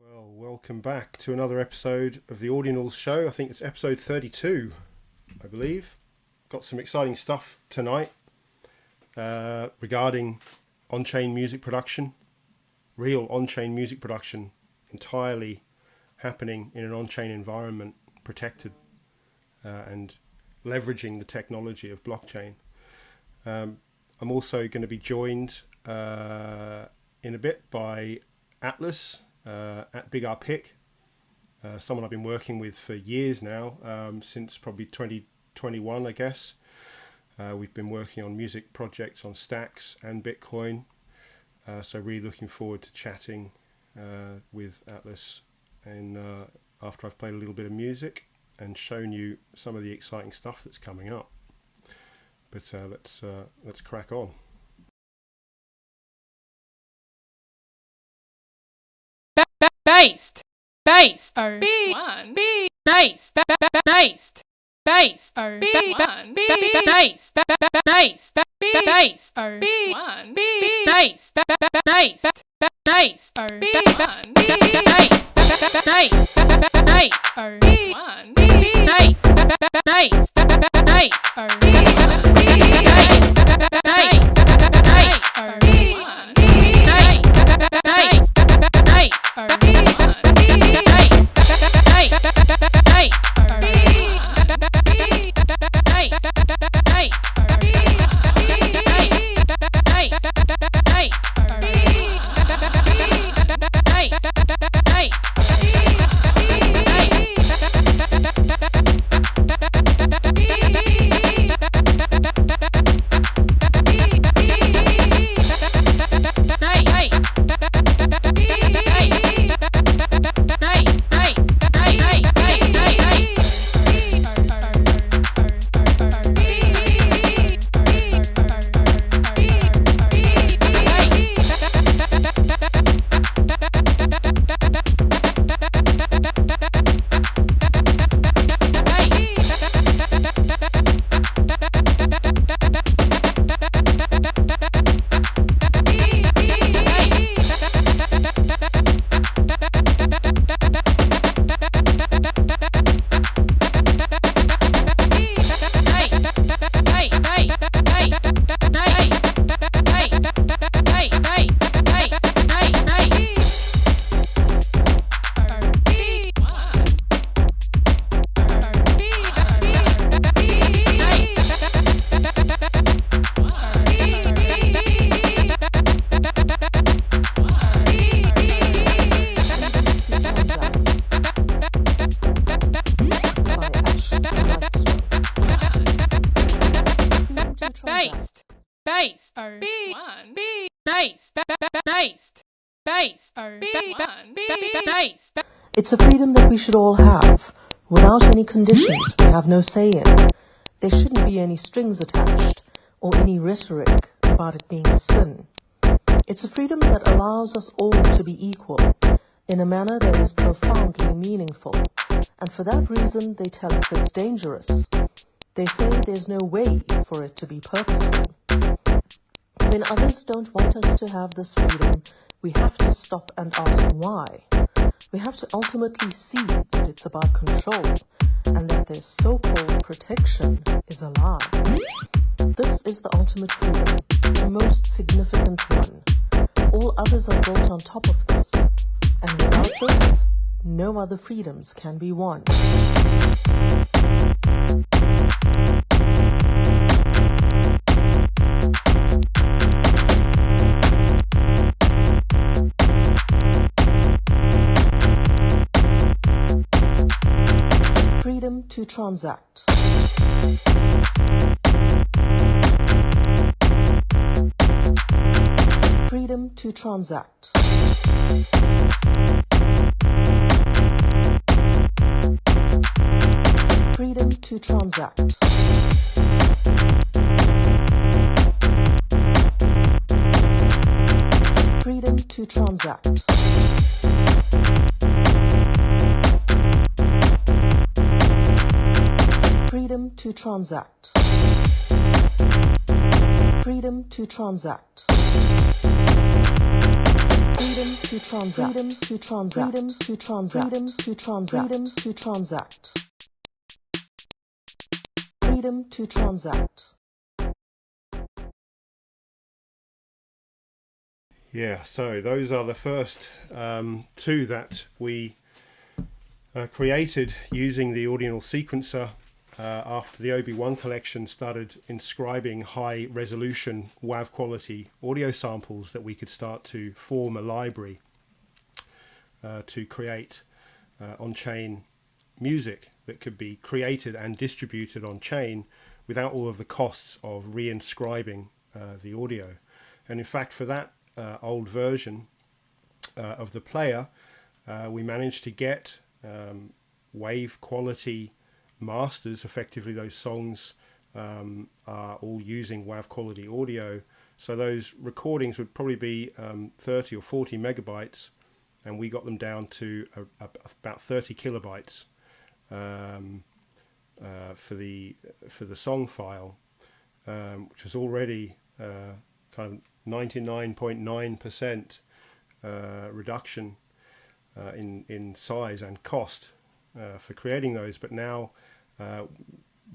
Well, welcome back to another episode of the Audionals show. I think it's episode 32, I believe. Got some exciting stuff tonight regarding on-chain music production. Real on-chain music production entirely happening in an on-chain environment, protected and leveraging the technology of blockchain. I'm also going to be joined in a bit by Atlas at BigRpic, someone I've been working with for years now, since probably 2021, I guess. We've been working on music projects on Stacks and Bitcoin, so really looking forward to chatting with Atlas and after I've played a little bit of music and shown you some of the exciting stuff that's coming up. But let's crack on. Based B1 B based based based B1 B based based based B1 B based based based B1 B based based based B1 B based based based B1 B based It's a freedom that we should all have. Without any conditions, we have no say in. There shouldn't be any strings attached or any rhetoric about it being a sin. It's a freedom that allows us all to be equal in a manner that is profoundly meaningful. And for that reason, they tell us it's dangerous. They say there's no way for it to be purposeful. When others don't want us to have this freedom, we have to stop and ask why. We have to ultimately see that it's about control and that their so-called protection is a lie. This is the ultimate freedom, the most significant one. All others are built on top of this, and without this, no other freedoms can be won. Freedom to transact. Freedom to transact. Freedom to transact. Freedom to transact. Freedom to transact. Freedom to transact. Freedom to transact. Freedom to transact. Freedom to transact. Freedom to transact. Freedom to transact. Freedom to transact. Yeah, so those are the first two that we created using the Audionals sequencer after the OB1 collection started inscribing high resolution WAV quality audio samples that we could start to form a library to create on-chain music that could be created and distributed on-chain without all of the costs of reinscribing the audio. And in fact, for that old version of the player, we managed to get wave quality masters. Effectively, those songs are all using WAV quality audio, so those recordings would probably be 30 or 40 megabytes, and we got them down to about 30 kilobytes for the song file, which is already kind of 99.9% reduction in size and cost for creating those. But now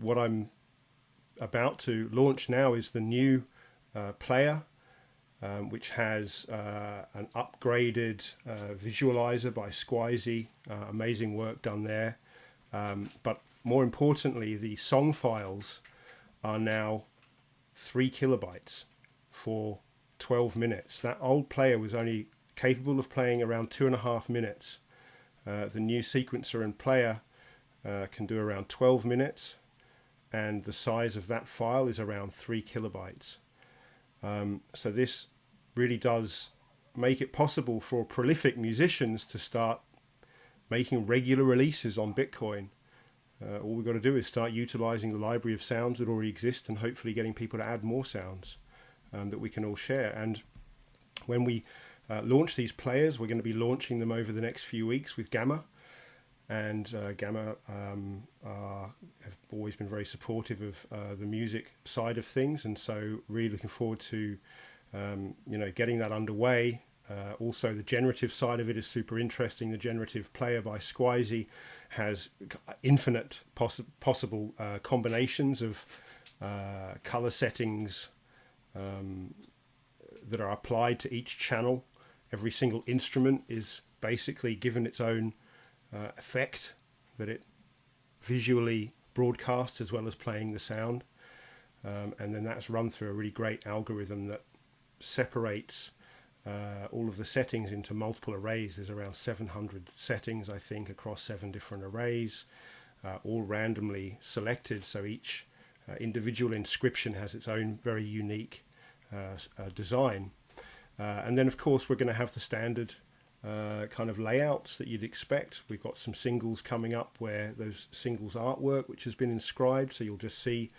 what I'm about to launch now is the new player, which has an upgraded visualizer by Squeezy. Amazing work done there. But more importantly, the song files are now 3 kilobytes for 12 minutes. That old player was only capable of playing around 2.5 minutes. The new sequencer and player can do around 12 minutes, and the size of that file is around 3 kilobytes. So this really does make it possible for prolific musicians to start making regular releases on Bitcoin. All we've got to do is start utilizing the library of sounds that already exist, and hopefully getting people to add more sounds that we can all share. And when we launch these players, we're going to be launching them over the next few weeks with Gamma. And Gamma have always been very supportive of the music side of things, and so really looking forward to getting that underway. Also, the generative side of it is super interesting. The generative player by Squeezy has infinite possible combinations of color settings that are applied to each channel. Every single instrument is basically given its own effect that it visually broadcasts as well as playing the sound, and then that's run through a really great algorithm that separates all of the settings into multiple arrays. There's around 700 settings, I think, across 7 different arrays, all randomly selected, so each individual inscription has its own very unique design. And then of course we're going to have the standard kind of layouts that you'd expect. We've got some singles coming up where those singles artwork which has been inscribed, so you'll just see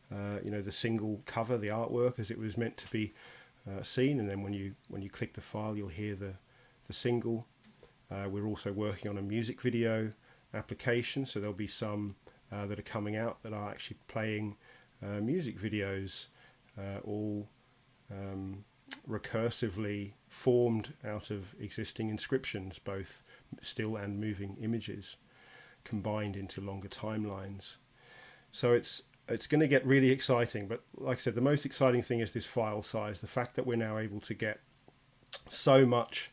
the single cover, the artwork as it was meant to be seen, and then when you click the file you'll hear the single. We're also working on a music video application, so there'll be some that are coming out that are actually playing music videos, all recursively formed out of existing inscriptions, both still and moving images combined into longer timelines. So it's going to get really exciting, but like I said, the most exciting thing is this file size. The fact that we're now able to get so much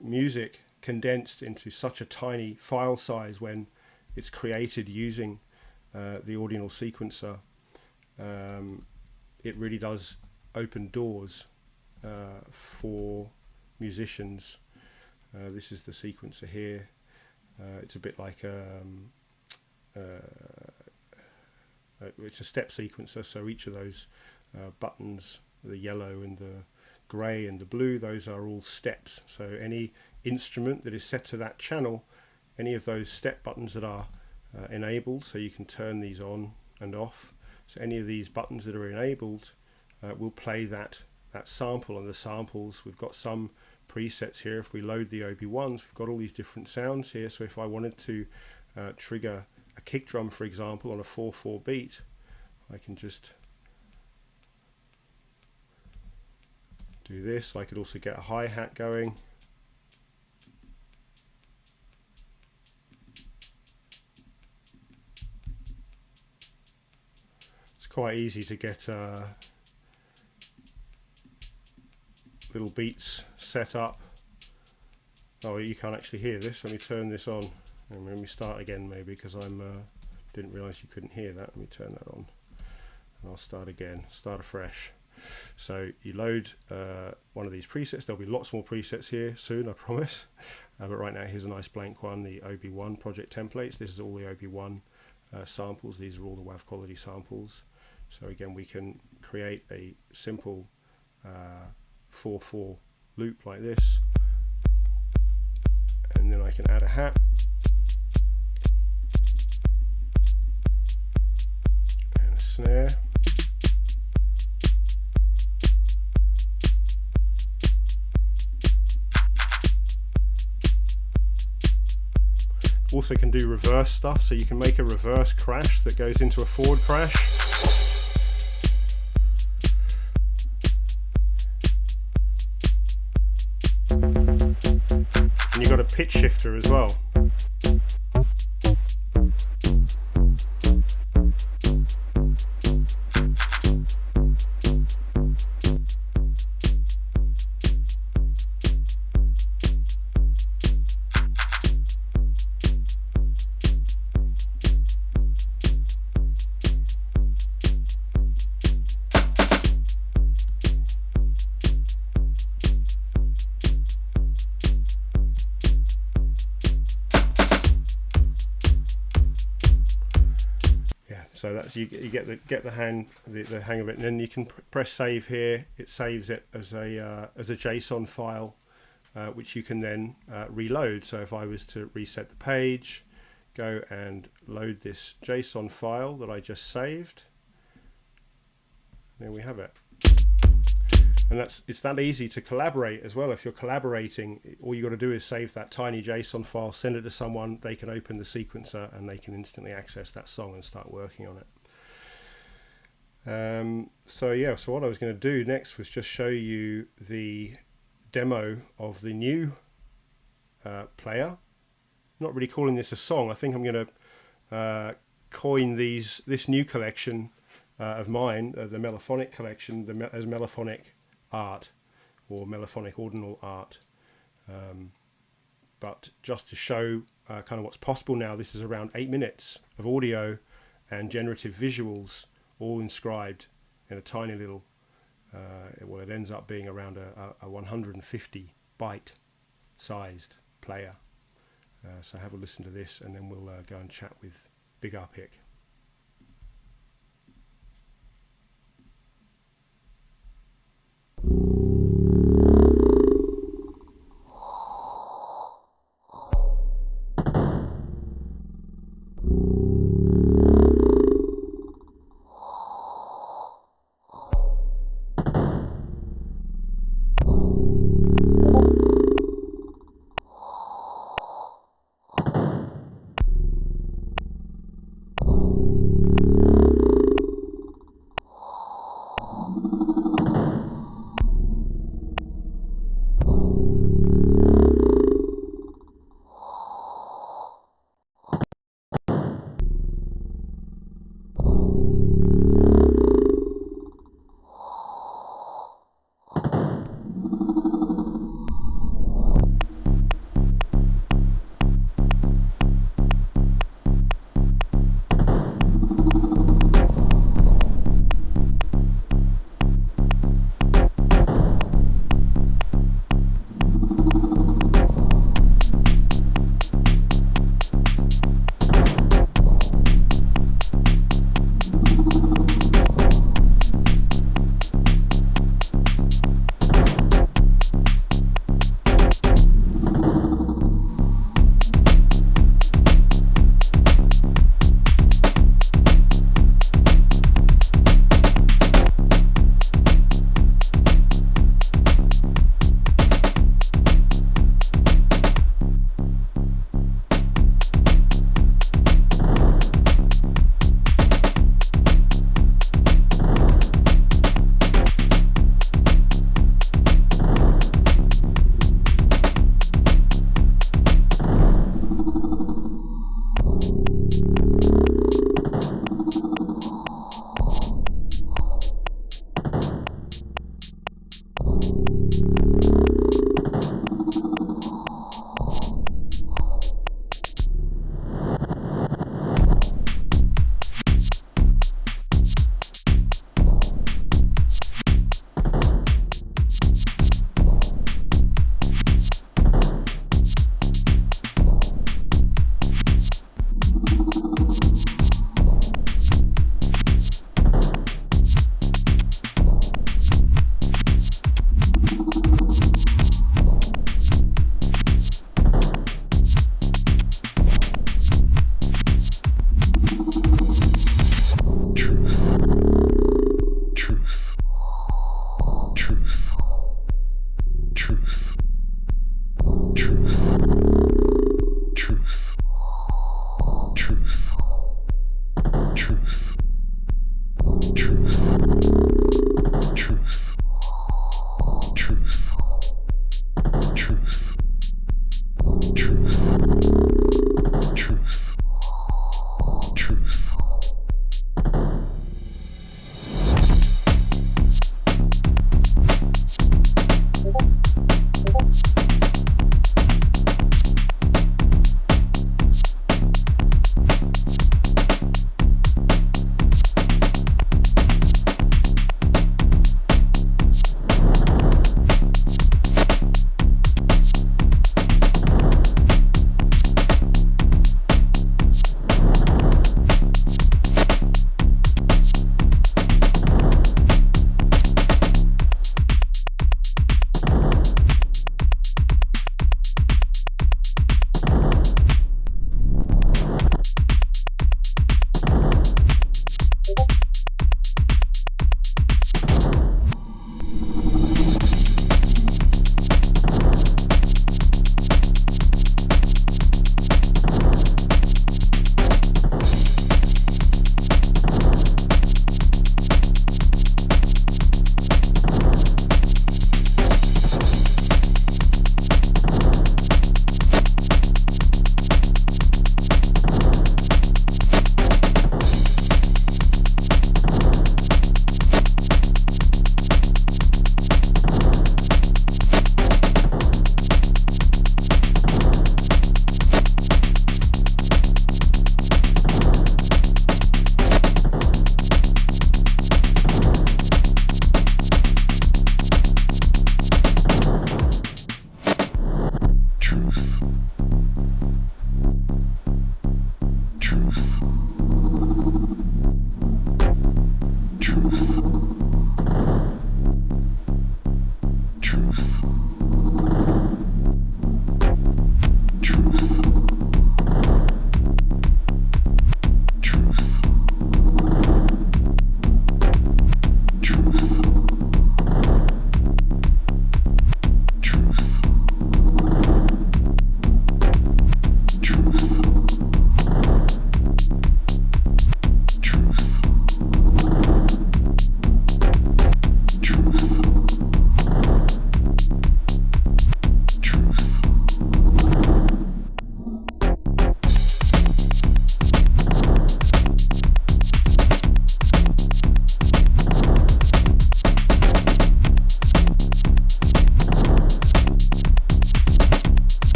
music condensed into such a tiny file size when it's created using the Audionals sequencer, it really does open doors for musicians. This is the sequencer here. It's a bit like it's a step sequencer, so each of those buttons, the yellow and the grey and the blue, those are all steps. So any instrument that is set to that channel, any of those step buttons that are enabled, so you can turn these on and off, so any of these buttons that are enabled will play that sample. And the samples, we've got some presets here. If we load the OB1s, we've got all these different sounds here, so if I wanted to trigger a kick drum, for example, on a 4/4 beat, I can just do this. I could also get a hi-hat going. It's quite easy to get little beats set up. Oh, you can't actually hear this. Let me turn this on. And let me start again, maybe, because didn't realize you couldn't hear that. Let me turn that on. And I'll start again, start afresh. So you load one of these presets. There'll be lots more presets here soon, I promise. But right now, here's a nice blank one, the OB1 project templates. This is all the OB1 samples. These are all the WAV quality samples. So again, we can create a simple 4/4 loop like this. And then I can add a hat. And a snare. Also can do reverse stuff, so you can make a reverse crash that goes into a forward crash. And you've got a pitch shifter as well. So that's you get the hang of it, and then you can press save here. It saves it as a JSON file, which you can then reload. So if I was to reset the page, go and load this JSON file that I just saved, there we have it. And it's that easy to collaborate as well. If you're collaborating, all you got to do is save that tiny JSON file, send it to someone, they can open the sequencer and they can instantly access that song and start working on it. So yeah, so what I was going to do next was just show you the demo of the new player. I'm not really calling this a song. I think I'm going to coin this new collection of mine, the Mellophonic collection, as Mellophonic art or Mellophonic ordinal art, but just to show kind of what's possible now. This is around 8 minutes of audio and generative visuals, all inscribed in a tiny little well, it ends up being around a 150 byte sized player. So have a listen to this, and then we'll go and chat with BigRpic.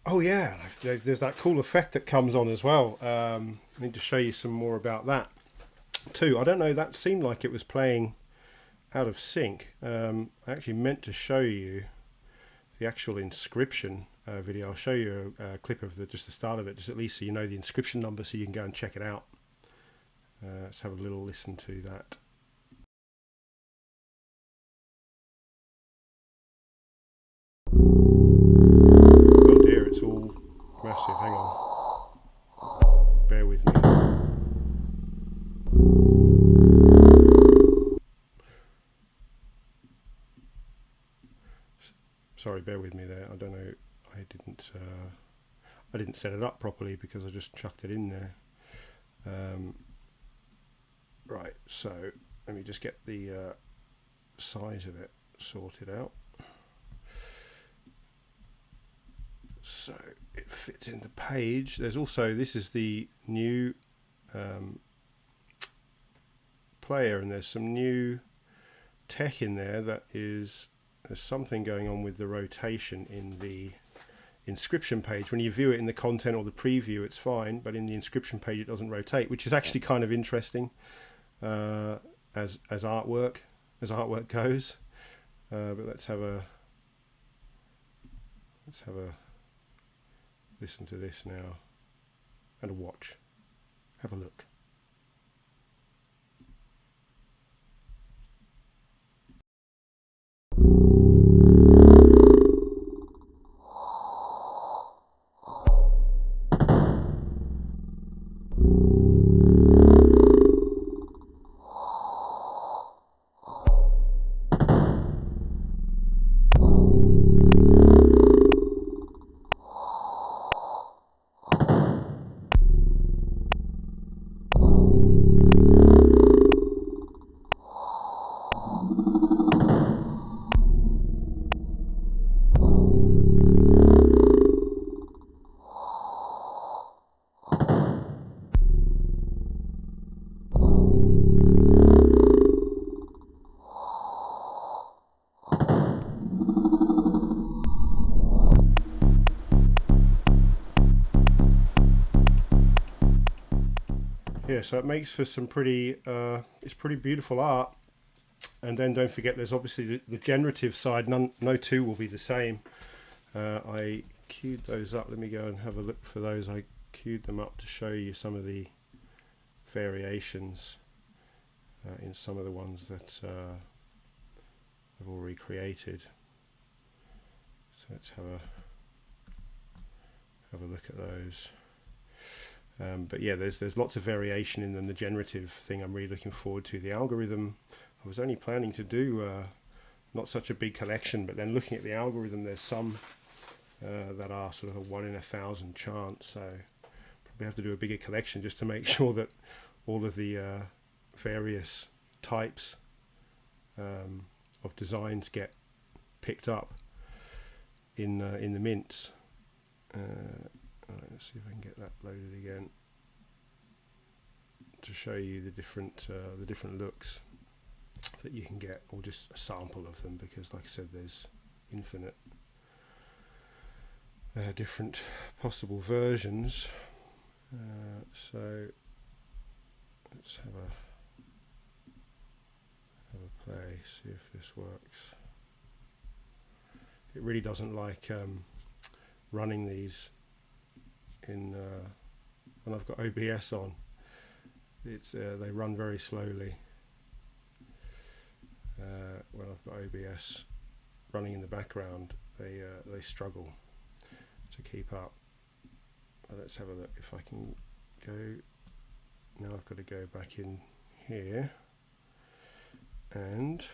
Oh yeah, there's that cool effect that comes on as well. I need to show you some more about that too. I don't know, that seemed like it was playing out of sync. I actually meant to show you the actual inscription video. I'll show you a clip of just the start of it, just at least so you know the inscription number, so you can go and check it out. Let's have a little listen to that. Oh dear, it's all massive. Hang on. Bear with me. Sorry, bear with me there. I don't know. I didn't set it up properly because I just chucked it in there. Right. So let me just get the size of it sorted out. So it fits in the page. There's also, this is the new player, and there's some new tech in there that is, there's something going on with the rotation in the inscription page. When you view it in the content or the preview, it's fine, but in the inscription page it doesn't rotate, which is actually kind of interesting as artwork goes. But let's have a listen to this now, and a watch. Have a look. Yeah, so it makes for some pretty, it's pretty beautiful art. And then don't forget, there's obviously the generative side. No two will be the same. I queued those up. Let me go and have a look for those. I queued them up to show you some of the variations in some of the ones that I've already created. So let's have a look at those. But yeah, there's lots of variation in them. The generative thing I'm really looking forward to. The algorithm, I was only planning to do not such a big collection, but then looking at the algorithm, there's some that are sort of a 1 in 1,000 chance. So probably have to do a bigger collection just to make sure that all of the various types of designs get picked up in the mints. Right, let's see if I can get that loaded again to show you the different looks that you can get, or just a sample of them, because like I said, there's infinite different possible versions. Let's So let's have a play, see if this works. It really doesn't like running these in when I've got OBS on. It's they run very slowly when I've got OBS running in the background. They struggle to keep up. Let's have a look if I can go. Now I've got to go back in here and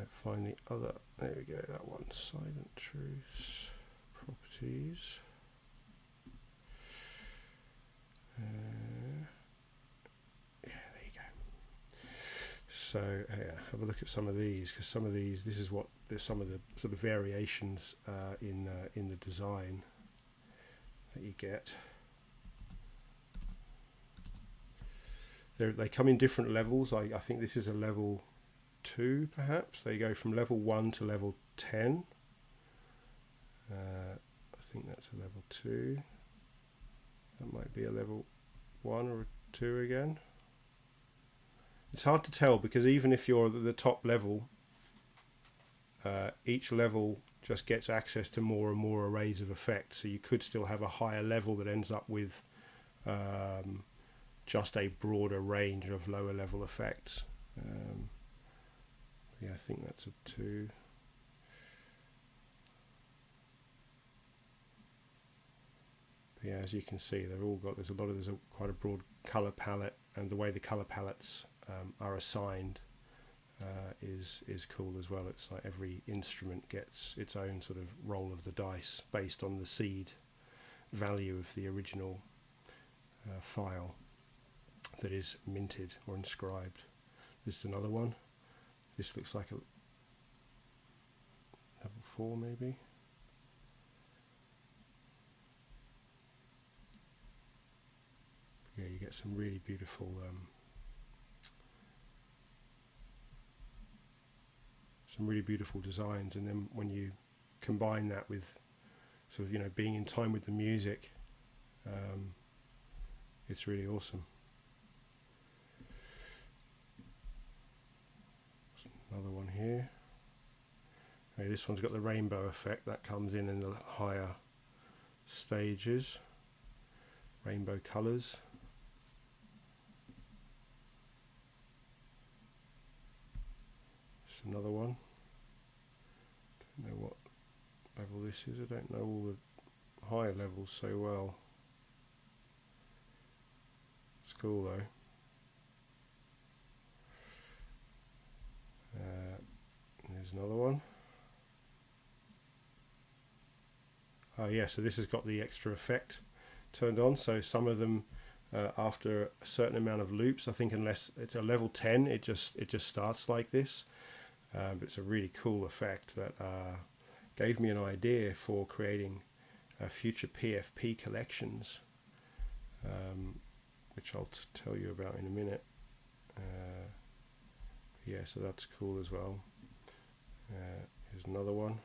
find the other. There we go. That one. Silent truths, properties. Yeah, there you go. So have a look at some of these, because some of these, this is what there's some of the sort of variations in the design that you get. They come in different levels. I think this is a level 2, perhaps. They go from level 1 to level 10. I think that's a level 2. That might be a level 1 or a 2 again. It's hard to tell, because even if you're at the top level, each level just gets access to more and more arrays of effects. So you could still have a higher level that ends up with just a broader range of lower level effects. Yeah, I think that's a 2. But yeah, as you can see, they've all got, there's quite a broad color palette, and the way the color palettes are assigned is cool as well. It's like every instrument gets its own sort of roll of the dice based on the seed value of the original file that is minted or inscribed. This is another one. This looks like a level 4 maybe. Yeah, you get some really beautiful designs, and then when you combine that with sort of, you know, being in time with the music, it's really awesome. Another one here. Okay, this one's got the rainbow effect that comes in the higher stages. Rainbow colours. It's another one. Don't know what level this is. I don't know all the higher levels so well. It's cool though. There's another one. Oh yeah, so this has got the extra effect turned on. So some of them, after a certain amount of loops, I think unless it's a level 10, it just starts like this. But it's a really cool effect that gave me an idea for creating future PFP collections, which I'll tell you about in a minute. Yeah, so that's cool as well. Here's another one.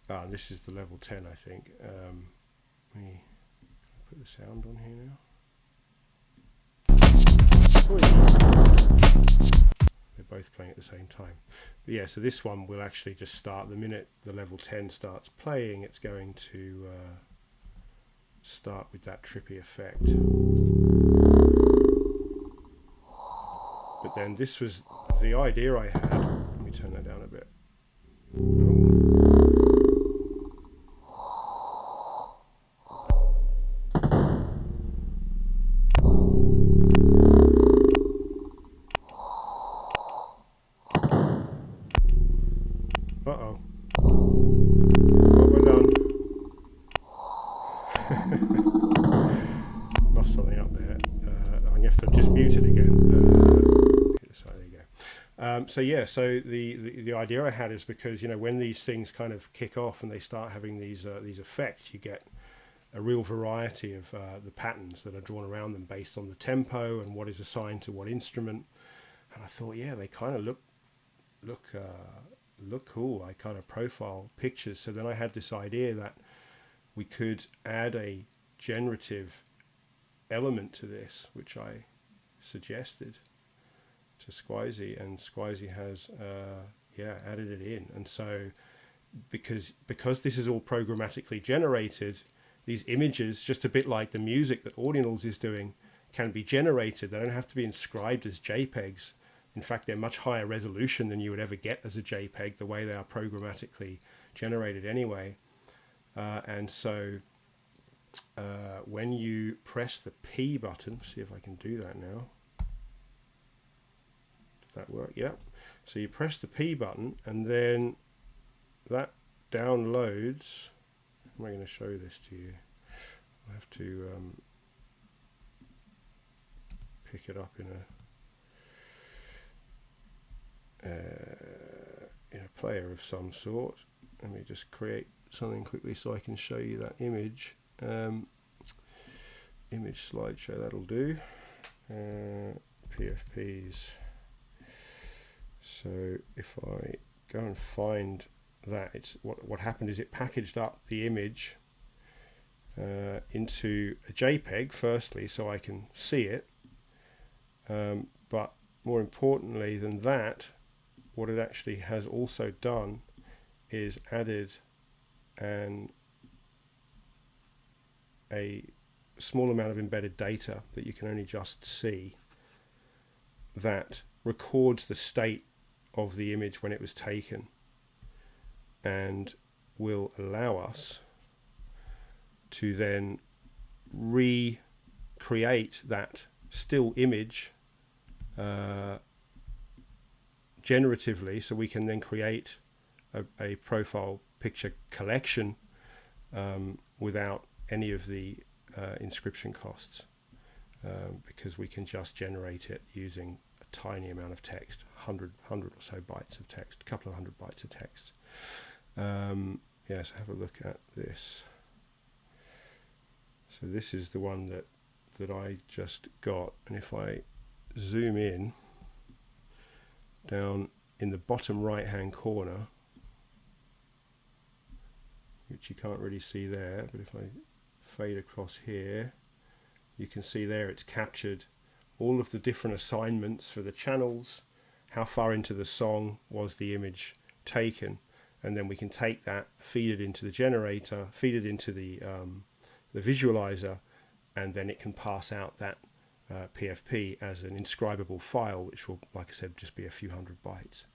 Ah, this is the level 10, I think. Let me put the sound on here now. They're both playing at the same time. But yeah, so this one will actually just start the minute the level 10 starts playing. It's going to start with that trippy effect. But then this was the idea I had. Let me turn that down a bit. Uh-oh. What have I done? Lost something up there. I'm going to have to just mute it again. So there you go. So yeah, so the idea I had is because, you know, when these things kind of kick off and they start having these effects, you get a real variety of the patterns that are drawn around them based on the tempo and what is assigned to what instrument. And I thought, yeah, they kind of look cool. I kind of profile pictures. So then I had this idea that we could add a generative element to this, which I suggested to Squeezy, and Squeezy has added it in. And so because this is all programmatically generated, these images, just a bit like the music that Audionals is doing, can be generated. They don't have to be inscribed as JPEGs. In fact, they're much higher resolution than you would ever get as a JPEG, the way they are programmatically generated anyway. And so when you press the P button, see if I can do that now. Did that work? Yeah. So you press the P button, and then that downloads. How am I going to show this to you? I have to pick it up in a player of some sort. Let me just create something quickly so I can show you that image. Image slideshow, that'll do. PFPs. So if I go and find that, it's what happened is it packaged up the image into a JPEG firstly, so I can see it. But more importantly than that, what it actually has also done is added a small amount of embedded data that you can only just see, that records the state of the image when it was taken, and will allow us to then recreate that still image generatively, so we can then create a profile picture collection without any of the inscription costs, because we can just generate it using a tiny amount of text, 100 or so bytes of text, a couple of 100 bytes of text. Yes, have a look at this. So this is the one that I just got, and if I zoom in down in the bottom right hand corner, which you can't really see there, but if I fade across here, you can see there it's captured all of the different assignments for the channels, how far into the song was the image taken, and then we can take that, feed it into the generator, feed it into the visualizer, and then it can pass out that PFP as an inscribable file, which will, like I said, just be a few hundred bytes.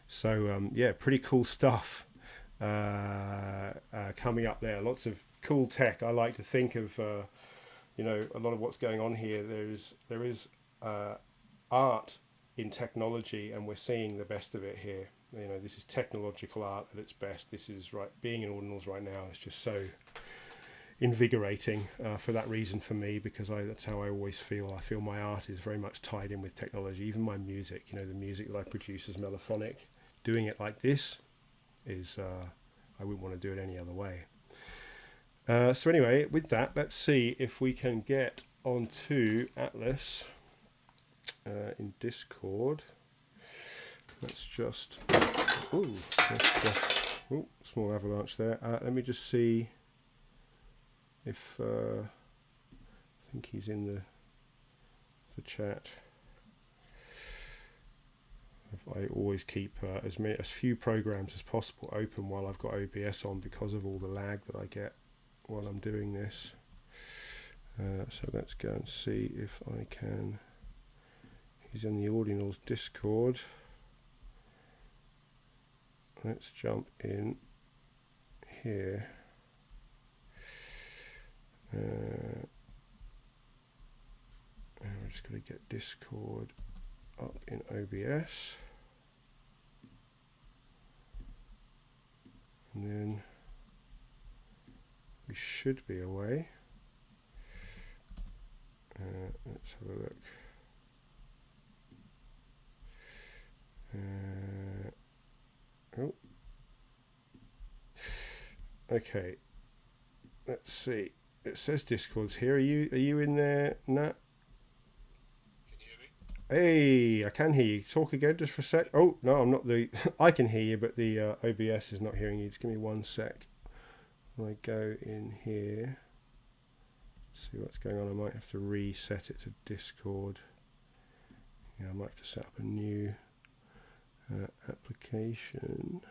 So yeah, pretty cool stuff coming up there. Lots of cool tech. I like to think of you know, a lot of what's going on here. There is art in technology, and we're seeing the best of it here. You know, this is technological art at its best. This is right. Being in Audionals right now is just so invigorating for that reason for me, because that's how I always feel. I feel my art is very much tied in with technology. Even my music, you know, the music that I produce is mellophonic. Doing it like this is, I wouldn't want to do it any other way. So anyway, with that, let's see if we can get onto Atlas in Discord. Let's just, small avalanche there. Let me just see if I think he's in the chat. I always keep as few programs as possible open while I've got OBS on, because of all the lag that I get while I'm doing this. So let's go and see if I can. He's in the Audionals Discord. Let's jump in here. And we're just going to get Discord up in OBS. And then we should be away. Let's have a look. Okay. Let's see. It says Discord's here. Are you in there, Nat? Can you hear me? Hey, I can hear you. Talk again just for a sec. Oh, no, I'm not the... I can hear you, but the OBS is not hearing you. Just give me 1 sec. When I go in here, see what's going on. I might have to reset it to Discord. Yeah, I might have to set up a new application.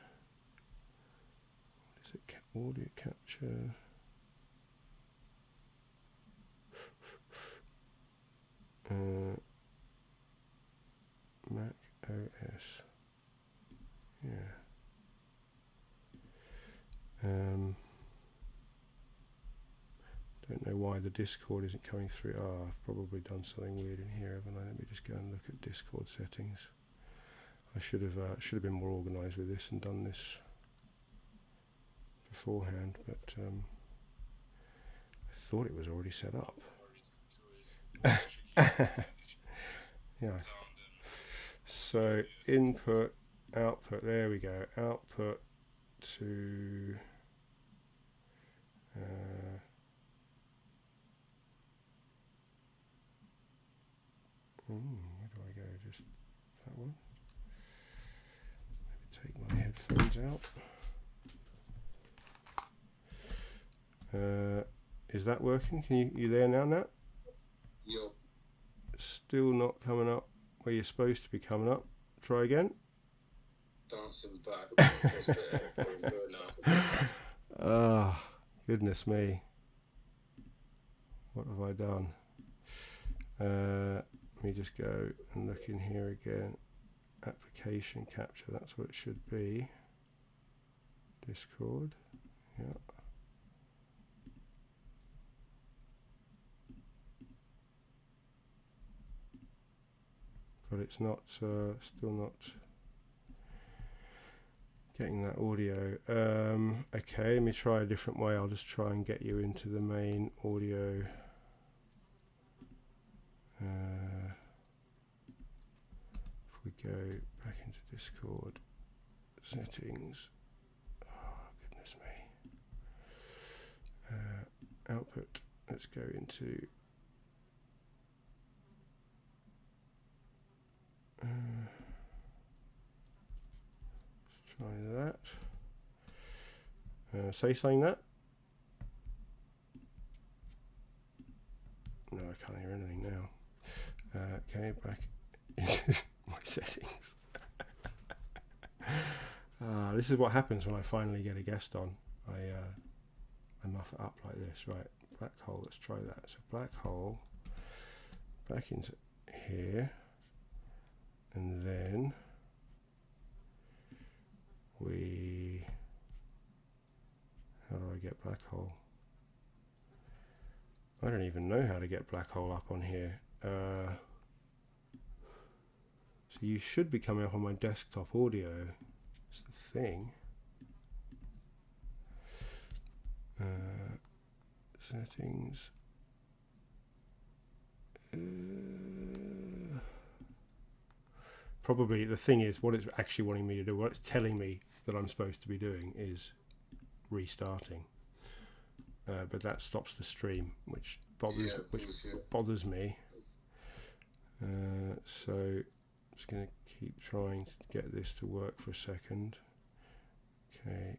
What is it? Audio capture. Mac OS. Yeah. Don't know why the Discord isn't coming through. Oh, I've probably done something weird in here, haven't I? Let me just go and look at Discord settings. I should have been more organised with this and done this beforehand, but I thought it was already set up. Yeah. So input, output. There we go. Output to. Where do I go? Just that one. Maybe take my headphones out. Is that working? Can you there now, Nat? Yeah. Still not coming up where you're supposed to be coming up. Try again. Dancing back. Ah, goodness me. What have I done? Let me just go and look in here again. Application capture, that's what it should be. Discord, yeah. But it's not, still not getting that audio. Okay, let me try a different way. I'll just try and get you into the main audio. If we go back into Discord settings, oh goodness me. Output, let's go into let's try that. Say something that. No, I can't hear anything now. Okay, back into my settings. This is what happens when I finally get a guest on. I muff it up like this. Right, black hole, let's try that. So black hole, back into here, and then how do I get black hole? I don't even know how to get black hole up on here. So you should be coming up on my desktop audio. It's the thing. Settings. Probably the thing is what it's actually wanting me to do, what it's telling me that I'm supposed to be doing is restarting. But that stops the stream, which bothers me. So I'm just going to keep trying to get this to work for a second. Okay.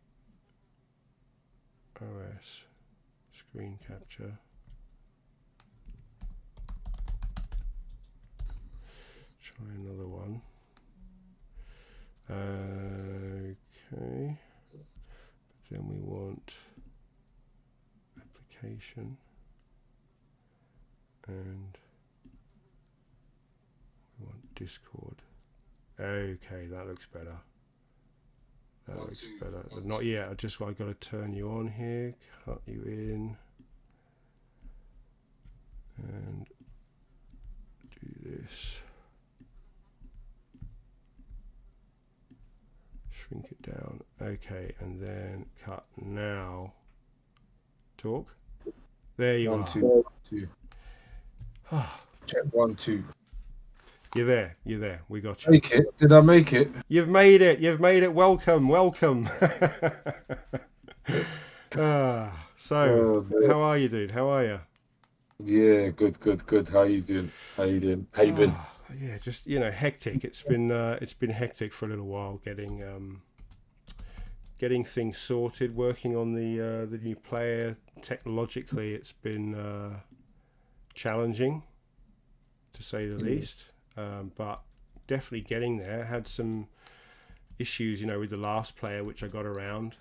OS screen capture. Try another one. Okay. But then we want application and we want Discord. Okay, that looks better. That looks better. But not yet. I've got to turn you on here, cut you in, and do this. Shrink it down. Okay, and then cut now. Talk. There you are. 1 2 2. Check 1 2. You're there. You're there. We got you. Make it. Did I make it? You've made it. You've made it. Welcome. Welcome. So, how are you, dude? How are you? Yeah, good. How you doing? How you been? yeah, just hectic. It's been hectic for a little while getting things sorted, working on the new player. Technologically, it's been challenging, to say the least, but definitely getting there. Had some issues, with the last player, which I got around.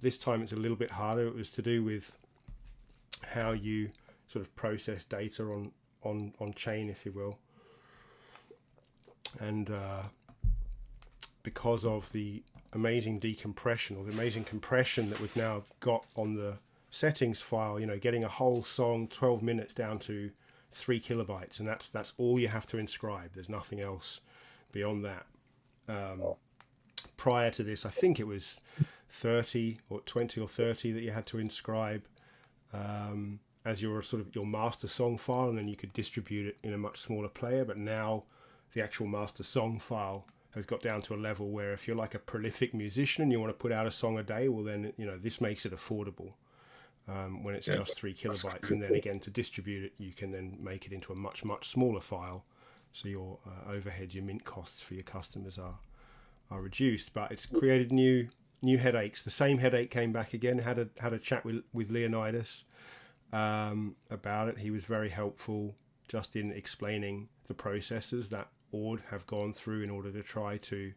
This time it's a little bit harder. It was to do with how you sort of process data on chain, if you will, and because of the amazing decompression or the amazing compression that we've now got on the settings file, getting a whole song 12 minutes down to 3 kilobytes, and that's all you have to inscribe. There's nothing else beyond that. Prior to this, I think it was 30 or 20 or 30 that you had to inscribe as your master song file, and then you could distribute it in a much smaller player. But now the actual master song file has got down to a level where if you're like a prolific musician and you want to put out a song a day, well then this makes it affordable when it's just 3 kilobytes. And then again, to distribute it, you can then make it into a much smaller file, so your overhead, your mint costs for your customers are reduced. But it's created new headaches. The same headache came back again. Had a chat with Leonidas about it. He was very helpful just in explaining the processes that Aud have gone through in order to try to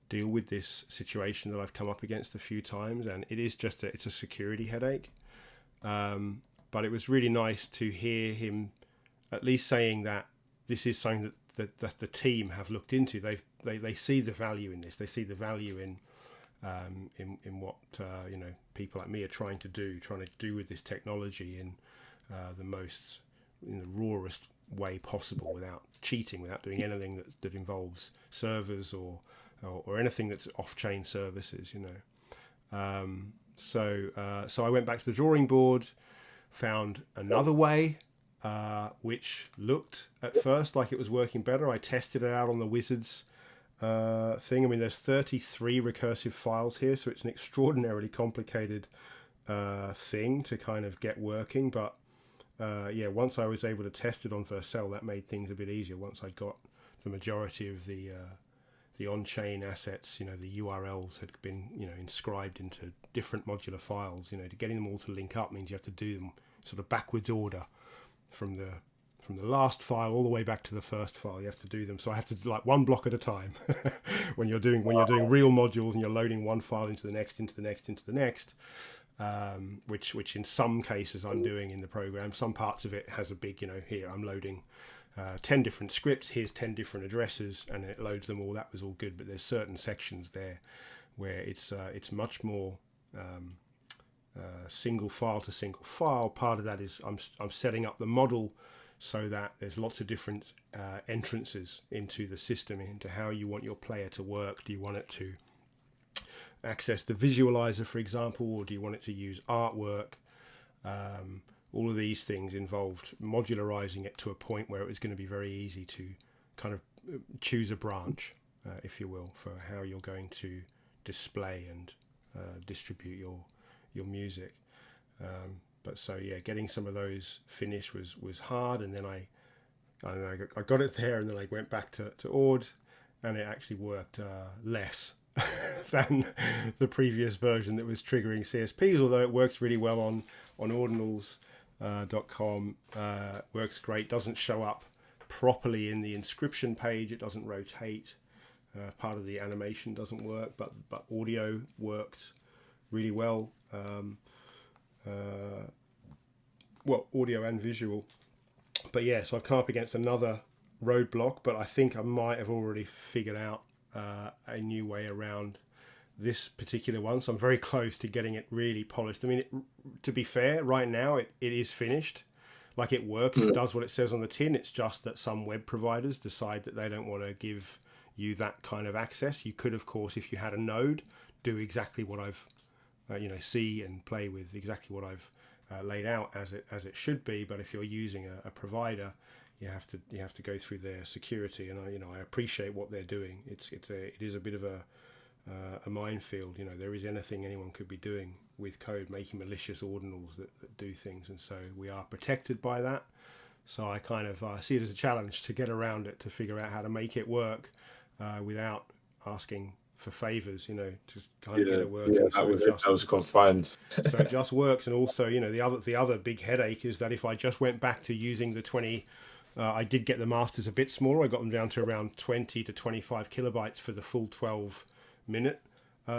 deal with this situation that I've come up against a few times. And it is it's a security headache. But it was really nice to hear him at least saying that this is something that the team have looked into. They see the value in this. They see the value in what people like me are trying to do with this technology in the rawest way possible, without cheating, without doing anything that involves servers or anything that's off-chain services. So I went back to the drawing board, found another way, which looked at first like it was working better. I tested it out on the Wizards thing. I mean, there's 33 recursive files here, so it's an extraordinarily complicated thing to kind of get working. But once I was able to test it on Vercel, that made things a bit easier. Once I got the majority of the on-chain assets, the URLs had been inscribed into different modular files. To getting them all to link up means you have to do them sort of backwards order from the last file all the way back to the first file. You have to do them, so I have to do like one block at a time. when you're doing real modules and you're loading one file into the next, which in some cases I'm doing in the program. Some parts of it has a big, here I'm loading 10 different scripts, here's 10 different addresses, and it loads them all. That was all good, but there's certain sections there where it's much more single file to single file. Part of that is I'm setting up the model so that there's lots of different entrances into the system, into how you want your player to work. Do you want it to access the visualizer, for example, or do you want it to use artwork? All of these things involved modularizing it to a point where it was going to be very easy to kind of choose a branch, if you will, for how you're going to display and distribute your music. But so yeah, getting some of those finished was hard, and then I got it there, and then I went back to Aud, and it actually worked less than the previous version that was triggering CSPs, although it works really well on Audionals.com. Works great, doesn't show up properly in the inscription page, it doesn't rotate, part of the animation doesn't work, but audio worked really well. Audio and visual. But yeah, so I've come up against another roadblock, but I think I might have already figured out a new way around this particular one. So I'm very close to getting it really polished. I mean, to be fair, right now it is finished. Like, it works, it does what it says on the tin. It's just that some web providers decide that they don't want to give you that kind of access. You could, of course, if you had a node, do exactly what I've see and play with exactly what I've laid out as it should be. But if you're using a provider, you have to go through their security, and I appreciate what they're doing. It is a bit of a minefield. There is anything anyone could be doing with code, making malicious ordinals that do things, and so we are protected by that. So I kind of see it as a challenge to get around it, to figure out how to make it work without asking for favors, to kind of get it working. That was confined. So it just works. And also, the other big headache is that if I just went back to using the 20, I did get the masters a bit smaller. I got them down to around 20 to 25 kilobytes for the full 12-minute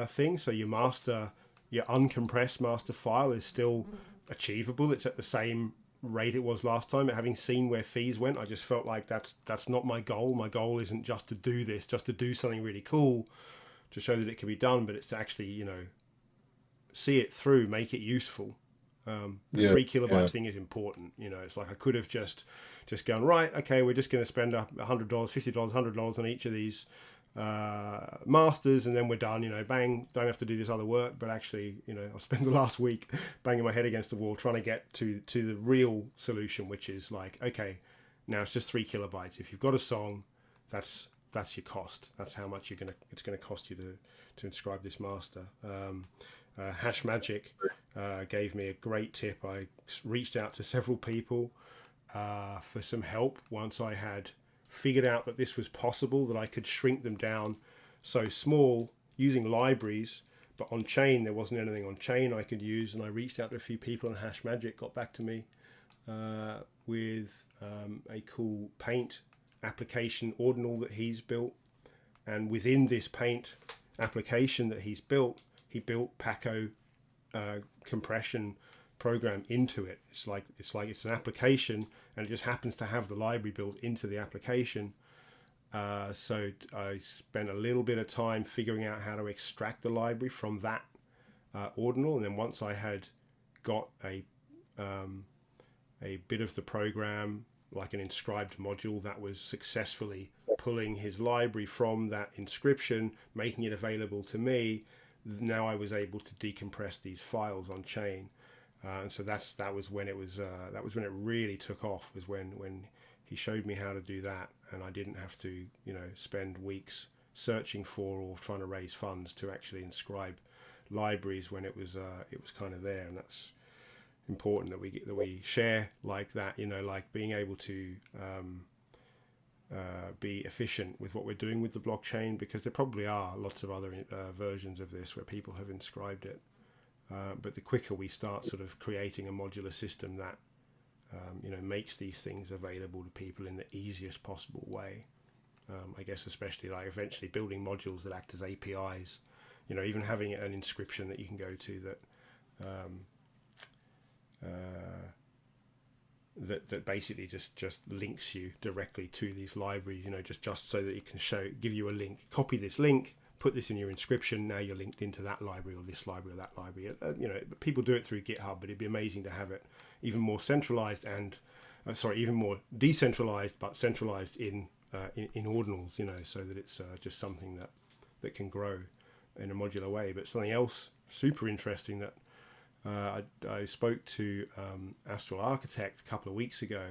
thing. So your uncompressed master file is still achievable. It's at the same rate it was last time. But having seen where fees went, I just felt like that's not my goal. My goal isn't just to do this, just to do something really cool to show that it can be done, but it's to actually, see it through, make it useful. The 3 kilobyte thing is important. It's like I could have just gone, right, okay, we're just going to spend $100, $50, $100 on each of these masters, and then we're done. Bang, don't have to do this other work. But actually, I'll spend the last week banging my head against the wall trying to get to the real solution, which is like, okay, now it's just 3 kilobytes. If you've got a song, that's your cost. That's how much it's going to cost you to inscribe this master. Hash Magic gave me a great tip. I reached out to several people for some help once I had figured out that this was possible, that I could shrink them down so small using libraries, but on chain there wasn't anything on chain I could use. And I reached out to a few people, and Hash Magic got back to me with a cool Paint application ordinal that he's built. And within this Paint application that he's built, he built Paco compression program into it. It's like it's an application, and it just happens to have the library built into the application. So I spent a little bit of time figuring out how to extract the library from that ordinal, and then once I had got a bit of the program, like an inscribed module that was successfully pulling his library from that inscription, making it available to me, now I was able to decompress these files on chain. And so that was when it really took off, was when he showed me how to do that, and I didn't have to spend weeks searching for or trying to raise funds to actually inscribe libraries when it was kind of there. And that's important that we share like that, like being able to be efficient with what we're doing with the blockchain, because there probably are lots of other versions of this where people have inscribed it. But the quicker we start sort of creating a modular system that makes these things available to people in the easiest possible way, I guess especially like eventually building modules that act as APIs, even having an inscription that you can go to that basically just links you directly to these libraries, just so that it can give you a link, copy this link, put this in your inscription, now you're linked into that library or this library or that library. People do it through GitHub, but it'd be amazing to have it even more centralized and even more decentralized, but centralized in ordinals, so that it's just something that can grow in a modular way. But something else super interesting that I spoke to Astral Architect a couple of weeks ago,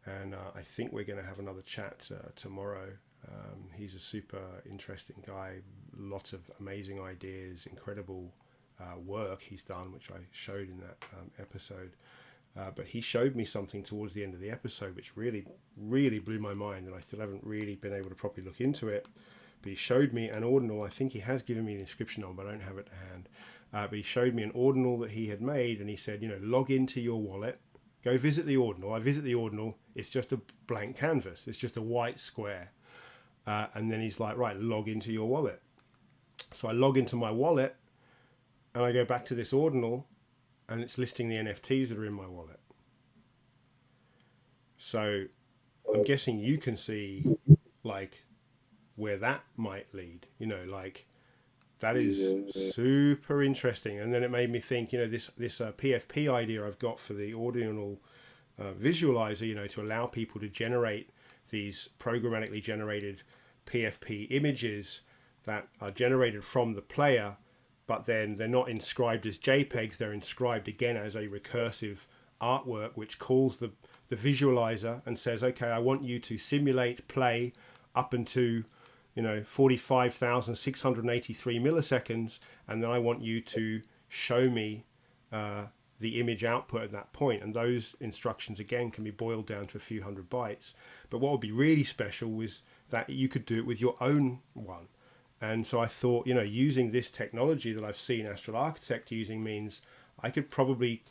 and I think we're going to have another chat tomorrow. He's a super interesting guy, lots of amazing ideas, incredible work he's done, which I showed in that episode. But he showed me something towards the end of the episode which really, really blew my mind, and I still haven't really been able to properly look into it. But he showed me an ordinal. I think he has given me the inscription on, but I don't have it to hand. But he showed me an ordinal that he had made, and he said, log into your wallet, go visit the ordinal. I visit the ordinal. It's just a blank canvas. It's just a white square. And then he's like, right, log into your wallet. So I log into my wallet, and I go back to this ordinal, and it's listing the NFTs that are in my wallet. So I'm guessing you can see like where that might lead, that is super interesting. And then it made me think, this PFP idea I've got for the Audional visualizer, to allow people to generate these programmatically generated PFP images that are generated from the player, but then they're not inscribed as JPEGs, they're inscribed again as a recursive artwork, which calls the visualizer and says, okay, I want you to simulate play up into 45,683 milliseconds, and then I want you to show me the image output at that point, and those instructions again can be boiled down to a few hundred bytes. But what would be really special was that you could do it with your own one. And so I thought, you know, using this technology that I've seen Astral Architect using means I could probably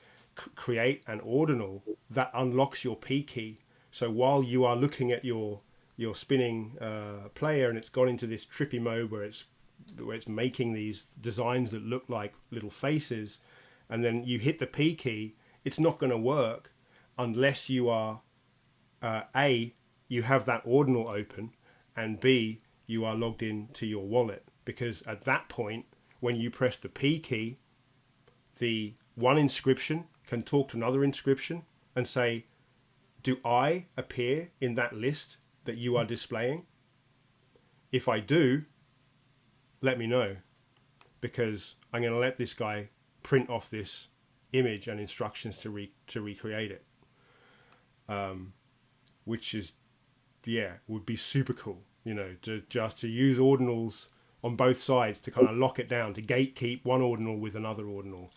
create an ordinal that unlocks your P key. So while you are looking at your spinning player and it's gone into this trippy mode where it's making these designs that look like little faces, and then you hit the P key, it's not going to work unless you are A, you have that ordinal open, and B, you are logged in to your wallet. Because at that point, when you press the P key, the one inscription can talk to another inscription and say, do I appear in that list that you are displaying? If I do, let me know, because I'm going to let this guy print off this image and instructions to recreate it, which is, yeah, would be super cool, you know, to use ordinals on both sides to kind of lock it down, to gatekeep one ordinal with another ordinal.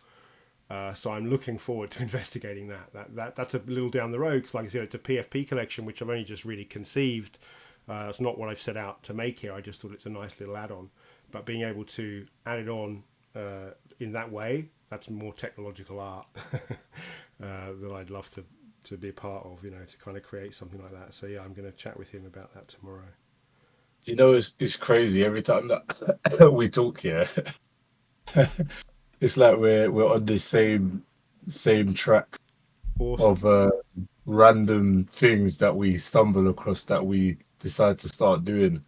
So I'm looking forward to investigating that. That's a little down the road, because like I said, it's a PFP collection, which I've only just really conceived. It's not what I've set out to make here. I just thought it's a nice little add-on. But being able to add it on in that way, that's more technological art that I'd love to be a part of, you know, to kind of create something like that. So yeah, I'm going to chat with him about that tomorrow. You know, it's crazy every time that we talk here. It's like we're on the same track. Awesome. Of random things that we stumble across that we decide to start doing.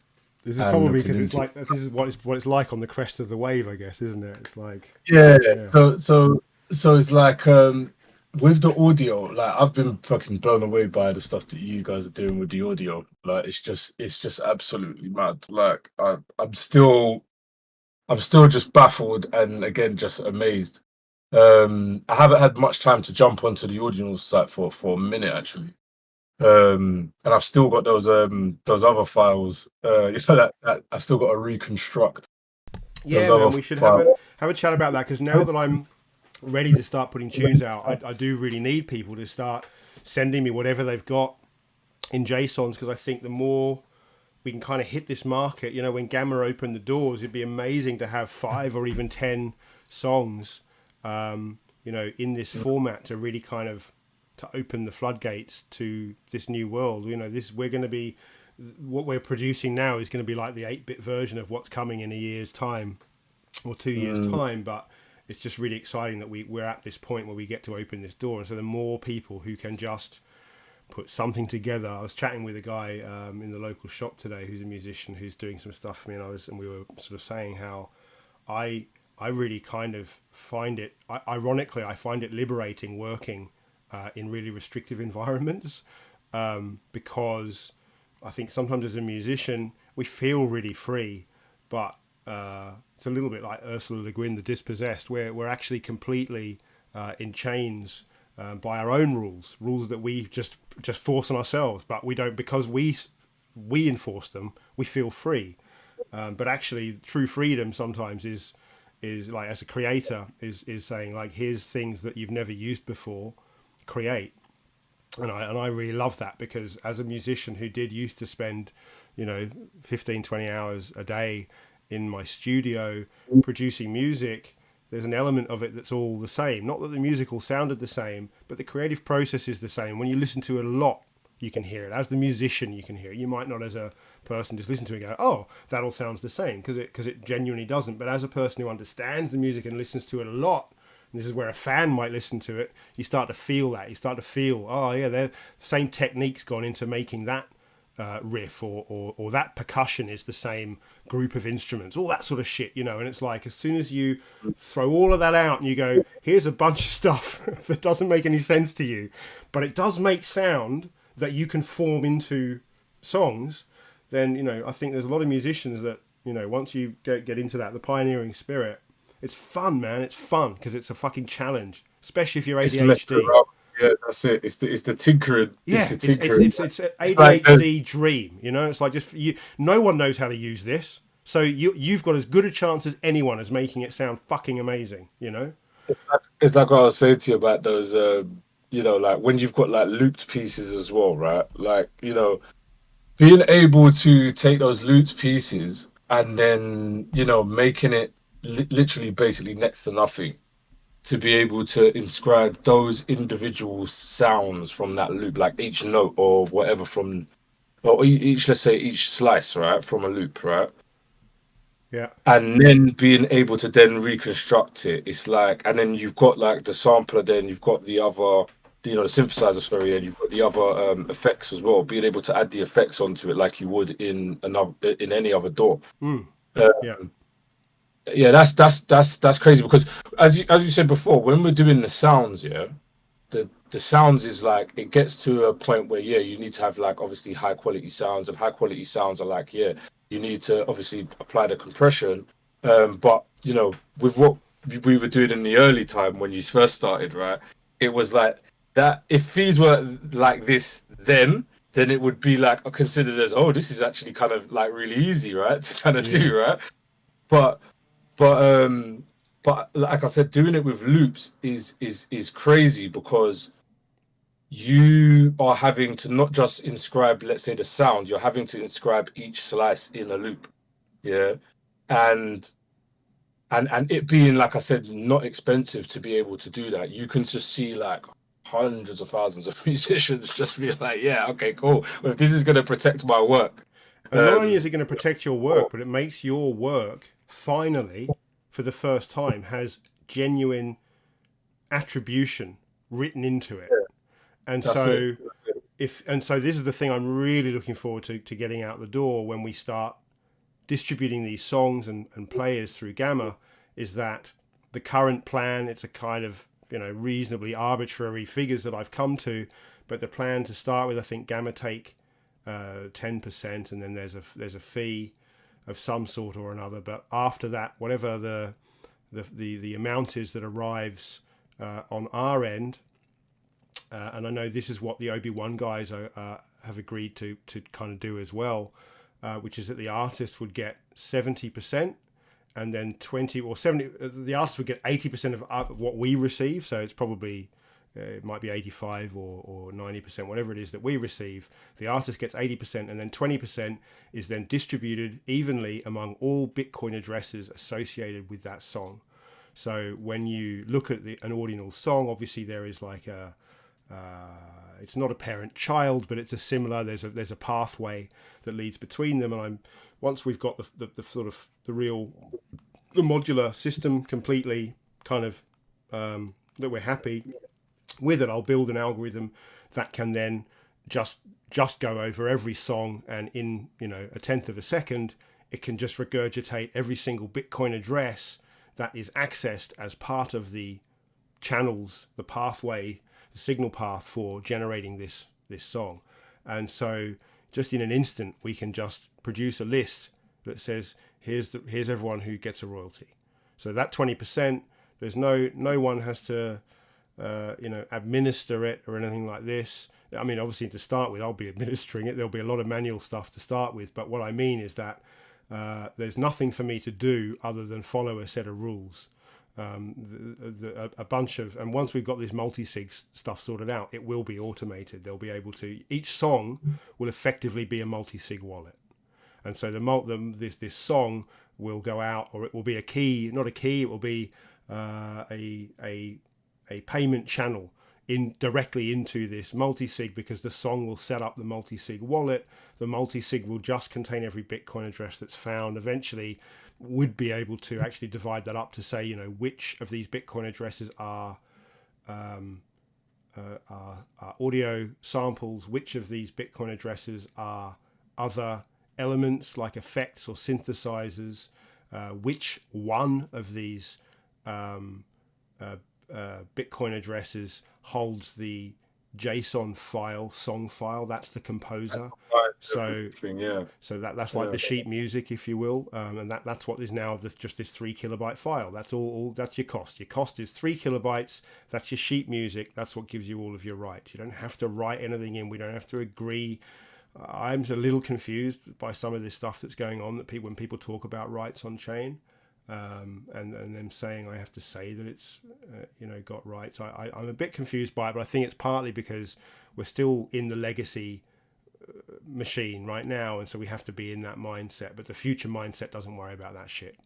This is probably because it's like, this is what it's like on the crest of the wave, I guess, isn't it? It's like, yeah. So it's like with the audio, like I've been fucking blown away by the stuff that you guys are doing with the audio. Like it's just absolutely mad. Like I'm still just baffled and again just amazed. I haven't had much time to jump onto the Audionals site for a minute actually, and I've still got those other files. You know, that I still got to reconstruct. Yeah, man, we should have a chat about that, because now that I'm ready to start putting tunes out, I do really need people to start sending me whatever they've got in JSONs, because I think the more we can kind of hit this market, you know, when Gamma opened the doors, it'd be amazing to have 5 or even 10 songs, you know, in this format to really kind of to open the floodgates to this new world. You know, what we're producing now is going to be like the 8-bit version of what's coming in a year's time or 2 years' time. But it's just really exciting that we're at this point where we get to open this door. And so the more people who can just put something together. I was chatting with a guy in the local shop today who's a musician who's doing some stuff for me, and we were sort of saying how I really kind of find it, ironically, I find it liberating working in really restrictive environments, because I think sometimes as a musician we feel really free, but it's a little bit like Ursula Le Guin, the Dispossessed, where we're actually completely in chains by our own rules that we just force on ourselves, but we don't, because we enforce them, we feel free. But actually true freedom sometimes is like, as a creator, is saying like, here's things that you've never used before, create. And I really love that, because as a musician who used to spend, 15-20 hours a day in my studio producing music, there's an element of it that's all the same. Not that the music all sounded the same, but the creative process is the same. When you listen to it a lot, you can hear it. As the musician, you can hear it. You might not, as a person, just listen to it and go, oh, that all sounds the same, because it genuinely doesn't. But as a person who understands the music and listens to it a lot, and this is where a fan might listen to it, you start to feel that. You start to feel, oh yeah, the same technique's gone into making that riff, or that percussion is the same group of instruments, all that sort of shit, and it's like, as soon as you throw all of that out and you go, here's a bunch of stuff that doesn't make any sense to you, but it does make sound that you can form into songs, then, I think there's a lot of musicians that, once you get into that, the pioneering spirit, it's fun, man. It's fun because it's a fucking challenge, especially if you're ADHD. Yeah, that's it. It's the tinkering. Yeah, it's an ADHD dream. It's like, just no one knows how to use this, so you've got as good a chance as anyone as making it sound fucking amazing. it's like what I was saying to you about those, like when you've got like looped pieces as well, right? Like, being able to take those looped pieces and then, making it literally basically next to nothing to be able to inscribe those individual sounds from that loop, like each note or whatever or each, let's say each slice, right, from a loop, right? Yeah. And then being able to then reconstruct it, it's like, and then you've got like the sampler, then you've got the other, the synthesizer, sorry, and you've got the other effects as well. Being able to add the effects onto it like you would in any other door. Yeah. Yeah, that's crazy because as you said before, when we're doing the sounds, yeah, the sounds is like it gets to a point where you need to have like obviously high quality sounds, and high quality sounds are like you need to obviously apply the compression, but with what we were doing in the early time when you first started, right, it was like that if fees were like this then it would be like considered as, oh, this is actually kind of like really easy, right, to kind of do, right? but but but like I said, doing it with loops is crazy because you are having to not just inscribe, let's say, the sound, you're having to inscribe each slice in a loop. Yeah. And and it being, like I said, not expensive to be able to do that. You can just see like hundreds of thousands of musicians just be like, yeah, okay, cool. Well, if this is gonna protect my work. And not only is it going to protect your work, but it makes your work finally, for the first time, has genuine attribution written into it. And so this is the thing I'm really looking forward to getting out the door when we start distributing these songs and players through Gamma, is that the current plan, it's a kind of reasonably arbitrary figures that I've come to, but the plan to start with, I think Gamma take 10%, and then there's a fee of some sort or another. But after that, whatever the amount is that arrives on our end, and I know this is what the OB1 guys have agreed to kind of do as well, which is that the artist would get 70%, and then 20 or 70. The artist would get 80% of what we receive. So it's probably it might be 85 or 90%, whatever it is that we receive. The artist gets 80%, and then 20% is then distributed evenly among all Bitcoin addresses associated with that song. So when you look at an Audionals song, obviously there is like it's not a parent-child, but it's a similar. There's a pathway that leads between them, and once we've got the sort of the modular system completely kind of that we're happy with it, I'll build an algorithm that can then just go over every song, and in a tenth of a second, it can just regurgitate every single Bitcoin address that is accessed as part of the channels, the pathway, the signal path for generating this song. And so just in an instant, we can just produce a list that says here's everyone who gets a royalty. So that 20%, there's no one has to administer it or anything like this. I mean, obviously to start with, I'll be administering it. There'll be a lot of manual stuff to start with. But what I mean is that there's nothing for me to do other than follow a set of rules. A bunch of, and once we've got this multi-sig stuff sorted out, it will be automated. They'll be able to, each song will effectively be a multi-sig wallet. And so this song will go out, or it will be a key, not a key, it will be a payment channel directly into this multi-sig, because the song will set up the multi-sig wallet. The multi-sig will just contain every Bitcoin address that's found. Eventually would be able to actually divide that up to say, which of these Bitcoin addresses are audio samples, which of these Bitcoin addresses are other elements like effects or synthesizers, which one of these Bitcoin addresses holds the JSON file, song file. That's the composer. So that's like the sheet music, if you will, and that's what is now just this 3 kilobyte file. That's all. That's your cost. Your cost is 3 kilobytes. That's your sheet music. That's what gives you all of your rights. You don't have to write anything in. We don't have to agree. I'm a little confused by some of this stuff that's going on. When people talk about rights on chain. and them saying I have to say that it's got rights. I'm a bit confused by it, but I think it's partly because we're still in the legacy machine right now, and so we have to be in that mindset. But the future mindset doesn't worry about that shit.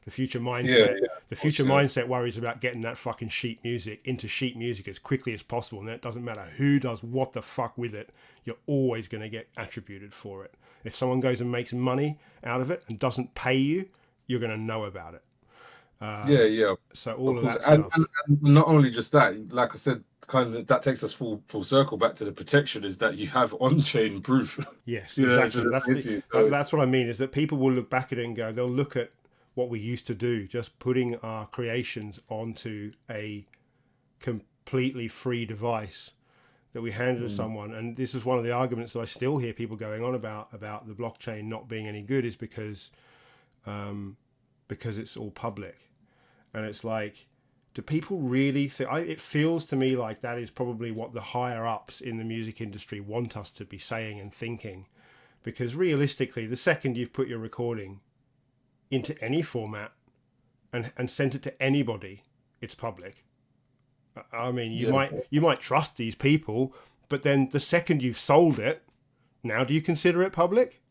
The future mindset, mindset worries about getting that fucking sheet music into sheet music as quickly as possible, and it doesn't matter who does what the fuck with it. You're always going to get attributed for it. If someone goes and makes money out of it and doesn't pay you, you're going to know about it. So all of that stuff. And not only just that, like I said, kind of that takes us full circle back to the protection, is that you have on-chain proof. Yes, exactly. That's what I mean, is that people will look back at it and go, they'll look at what we used to do, just putting our creations onto a completely free device that we handed to someone. And this is one of the arguments that I still hear people going on about the blockchain not being any good, is because it's all public. And it's like, do people really think... it feels to me like that is probably what the higher ups in the music industry want us to be saying and thinking. Because realistically, the second you've put your recording into any format and sent it to anybody, it's public. I mean, you might trust these people, but then the second you've sold it, now do you consider it public?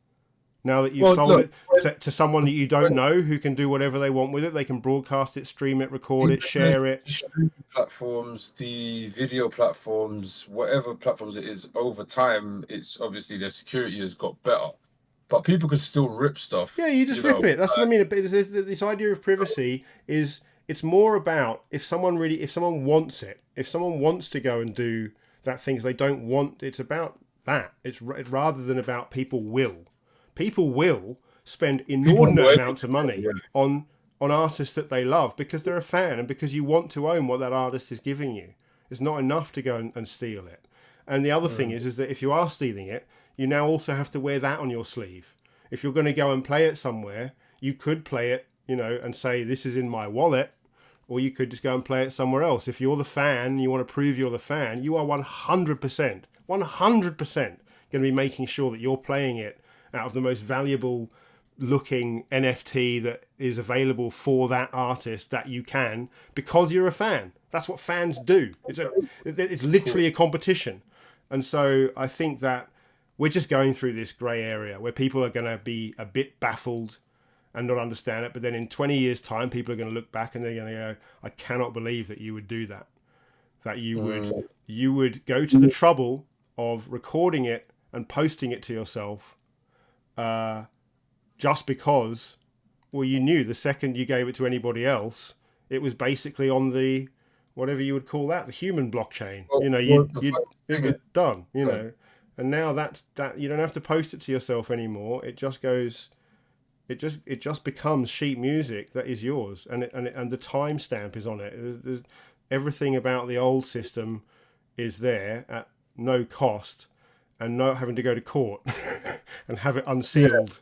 Now that you've sold it to someone that you don't know, who can do whatever they want with it, they can broadcast it, stream it, record it, share it. Streaming platforms, the video platforms, whatever platforms it is, over time, it's obviously their security has got better. But people can still rip stuff. Yeah, you just rip it. That's what I mean. This idea of privacy is, it's more about if someone wants it, if someone wants to go and do that things they don't want, it's about that. It's rather than about people will. People will spend inordinate amounts of money on artists that they love because they're a fan and because you want to own what that artist is giving you. It's not enough to go and steal it. And the other thing is that if you are stealing it, you now also have to wear that on your sleeve. If you're going to go and play it somewhere, you could play it, and say, this is in my wallet, or you could just go and play it somewhere else. If you're the fan, you want to prove you're the fan, you are 100% going to be making sure that you're playing it out of the most valuable looking NFT that is available for that artist that you can, because you're a fan. That's what fans do. It's literally a competition. And so I think that we're just going through this grey area where people are going to be a bit baffled and not understand it. But then in 20 years' time, people are going to look back and they're going to go, I cannot believe that you would do that. That you would go to the trouble of recording it and posting it to yourself just because, well, you knew the second you gave it to anybody else, it was basically on the, whatever you would call that, the human blockchain. It was done, know. And now that you don't have to post it to yourself anymore. It just goes, it just becomes sheet music that is yours, and the timestamp is on it. There's everything about the old system is there at no cost, and not having to go to court and have it unsealed,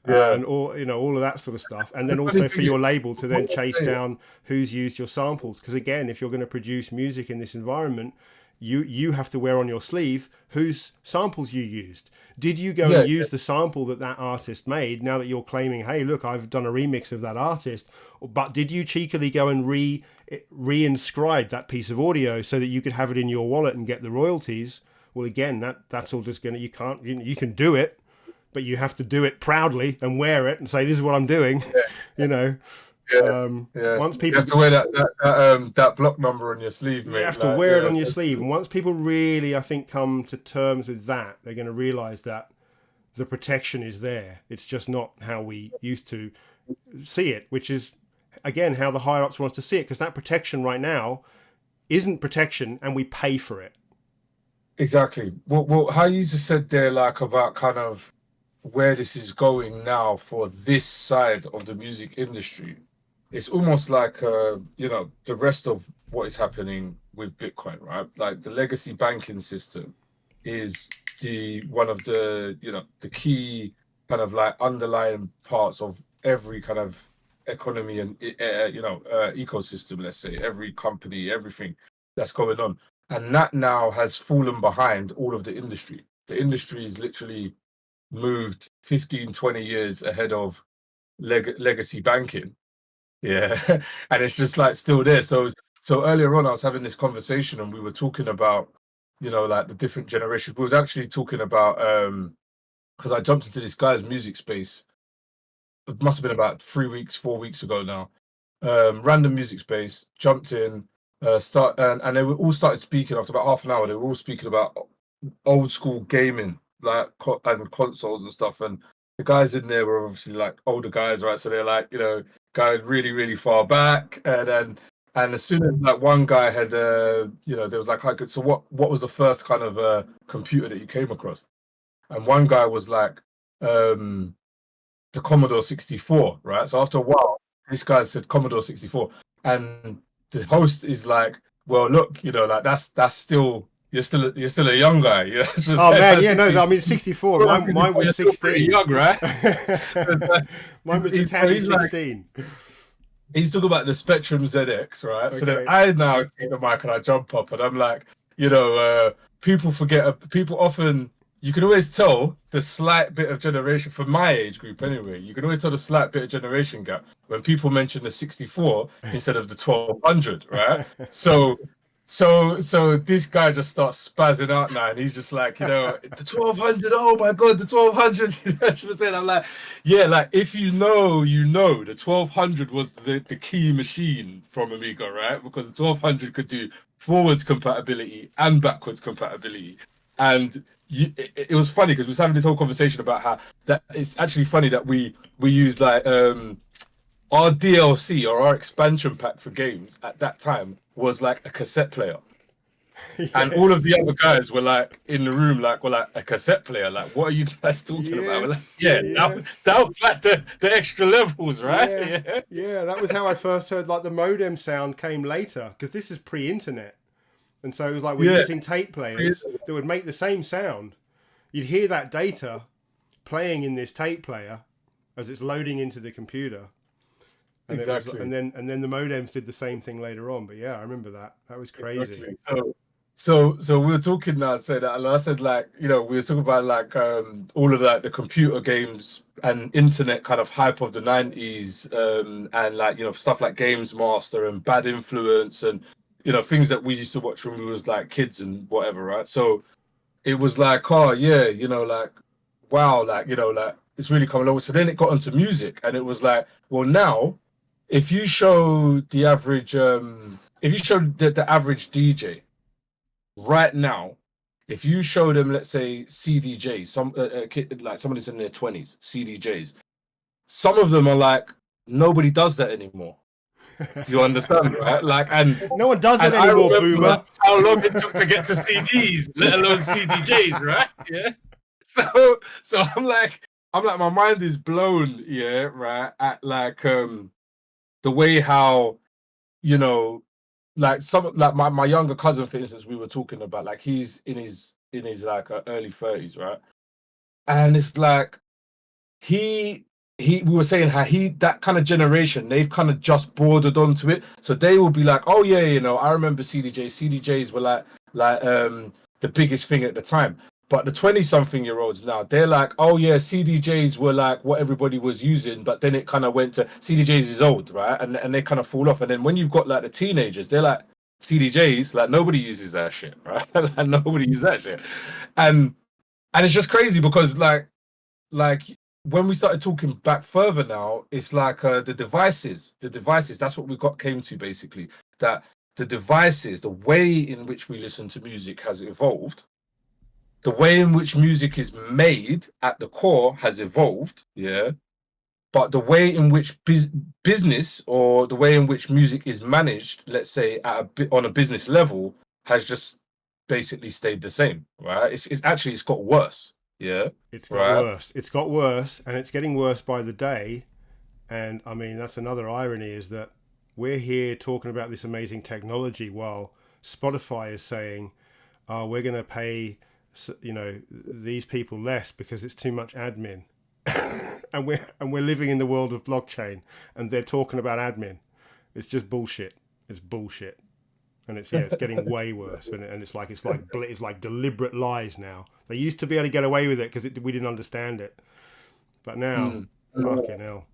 and all of that sort of stuff. And then also for your label to then chase down who's used your samples, because again, if you're going to produce music in this environment, you have to wear on your sleeve whose samples you used. Did you go and use the sample that artist made, now that you're claiming, hey, look, I've done a remix of that artist? But did you cheekily go and re-inscribe that piece of audio so that you could have it in your wallet and get the royalties? Well, again, that's all just you can do it, but you have to do it proudly and wear it and say, this is what I'm doing, Once people, you have to wear that block number on your sleeve, mate. You have to wear it on your sleeve. And once people really, I think, come to terms with that, they're going to realize that the protection is there. It's just not how we used to see it, which is, again, how the higher ups want us to see it, because that protection right now isn't protection, and we pay for it. Exactly. Well, how you just said there, like, about kind of where this is going now for this side of the music industry, it's almost like the rest of what is happening with Bitcoin, right? Like, the legacy banking system is one of the the key kind of like underlying parts of every kind of economy and ecosystem. Let's say every company, everything that's going on, and that now has fallen behind all of the industry. The industry is literally moved 15-20 years ahead of legacy banking. Yeah, and it's just like still there. So earlier on, I was having this conversation, and we were talking about, you know, like the different generations. We was actually talking about because I jumped into this guy's music space. It must have been about 3 weeks, 4 weeks ago now. Random music space, jumped in, and they were all started speaking after about half an hour. They were all speaking about old school gaming, like and consoles and stuff. And the guys in there were obviously like older guys, right? So they're like, you know, going really, really far back. And as soon as like one guy had, you know, there was like, so what was the first kind of computer that you came across? And one guy was like, the Commodore 64, right? So after a while, this guy said Commodore 64, and the host is like, "Well, look, you know, like that's still you're still a young guy." Yeah. Oh man, yeah, no, I mean 64. Mine was 16. Young, right? Mine was the Tandy 16. He's talking about the Spectrum ZX, right? Okay. So then I now take the mic and I jump up and I'm like, you know, people often. You can always tell the slight bit of generation, for my age group anyway, you can always tell the slight bit of generation gap when people mention the 64 instead of the 1200, right? So this guy just starts spazzing out now, and he's just like, you know, the 1200, oh my God, the 1200. You know, I should have said, I'm like, yeah, like if you know, the 1200 was the key machine from Amiga, right? Because the 1200 could do forwards compatibility and backwards compatibility. And it was funny because we was having this whole conversation about how that it's actually funny that we use like our DLC or our expansion pack for games at that time was like a cassette player. Yes. And all of the other guys were like in the room, like, were like, a cassette player. Like, what are you guys talking about? We're like, that was like the extra levels, right? Yeah, that was how I first heard like the modem sound came later, because this is pre-internet. And so it was like we're using tape players that would make the same sound. You'd hear that data playing in this tape player as it's loading into the computer. And exactly. And then the modems did the same thing later on. But yeah, I remember that. That was crazy. Exactly. So we were talking now. I said like, you know, we were talking about like all of like the computer games and internet kind of hype of the 90s, and like, you know, stuff like Games Master and Bad Influence and, you know, things that we used to watch when we was like kids and whatever, right? So it was like, oh yeah, you know, like, wow, like, you know, like it's really coming over. So then it got into music, and it was like, well, now if you show the average the average DJ right now, if you show them, let's say CDJs, some kid, like somebody's in their 20s, CDJs, some of them are like, nobody does that anymore. Do you understand, right? Like, and no one does that anymore, boomer. How long it took to get to CDs, let alone CDJs, right? Yeah. So I'm like, my mind is blown, yeah, right? At like the way how, you know, like my younger cousin, for instance, we were talking about, like he's in his like early 30s, right? And it's like we were saying how that kind of generation, they've kind of just bordered onto it. So they will be like, oh yeah, you know, I remember CDJs were like the biggest thing at the time. But the 20-something-year-olds now, they're like, oh yeah, CDJs were like what everybody was using, but then it kind of went to CDJs is old, right? And they kind of fall off. And then when you've got like the teenagers, they're like, CDJs, like nobody uses that shit, right? Like nobody uses that shit. And it's just crazy because like when we started talking back further now, it's like the devices, that's what came to basically, that the devices, the way in which we listen to music has evolved. The way in which music is made at the core has evolved, yeah. But the way in which business, or the way in which music is managed, let's say on a business level, has just basically stayed the same, right? It's got worse. Yeah, it's got worse. It's got worse, and it's getting worse by the day. And I mean, that's another irony, is that we're here talking about this amazing technology while Spotify is saying, "Oh, we're going to pay, you know, these people less because it's too much admin." and we're living in the world of blockchain, and they're talking about admin. It's just bullshit. It's bullshit. And it's getting way worse, and it's like deliberate lies now. They used to be able to get away with it because we didn't understand it, but now, fucking hell.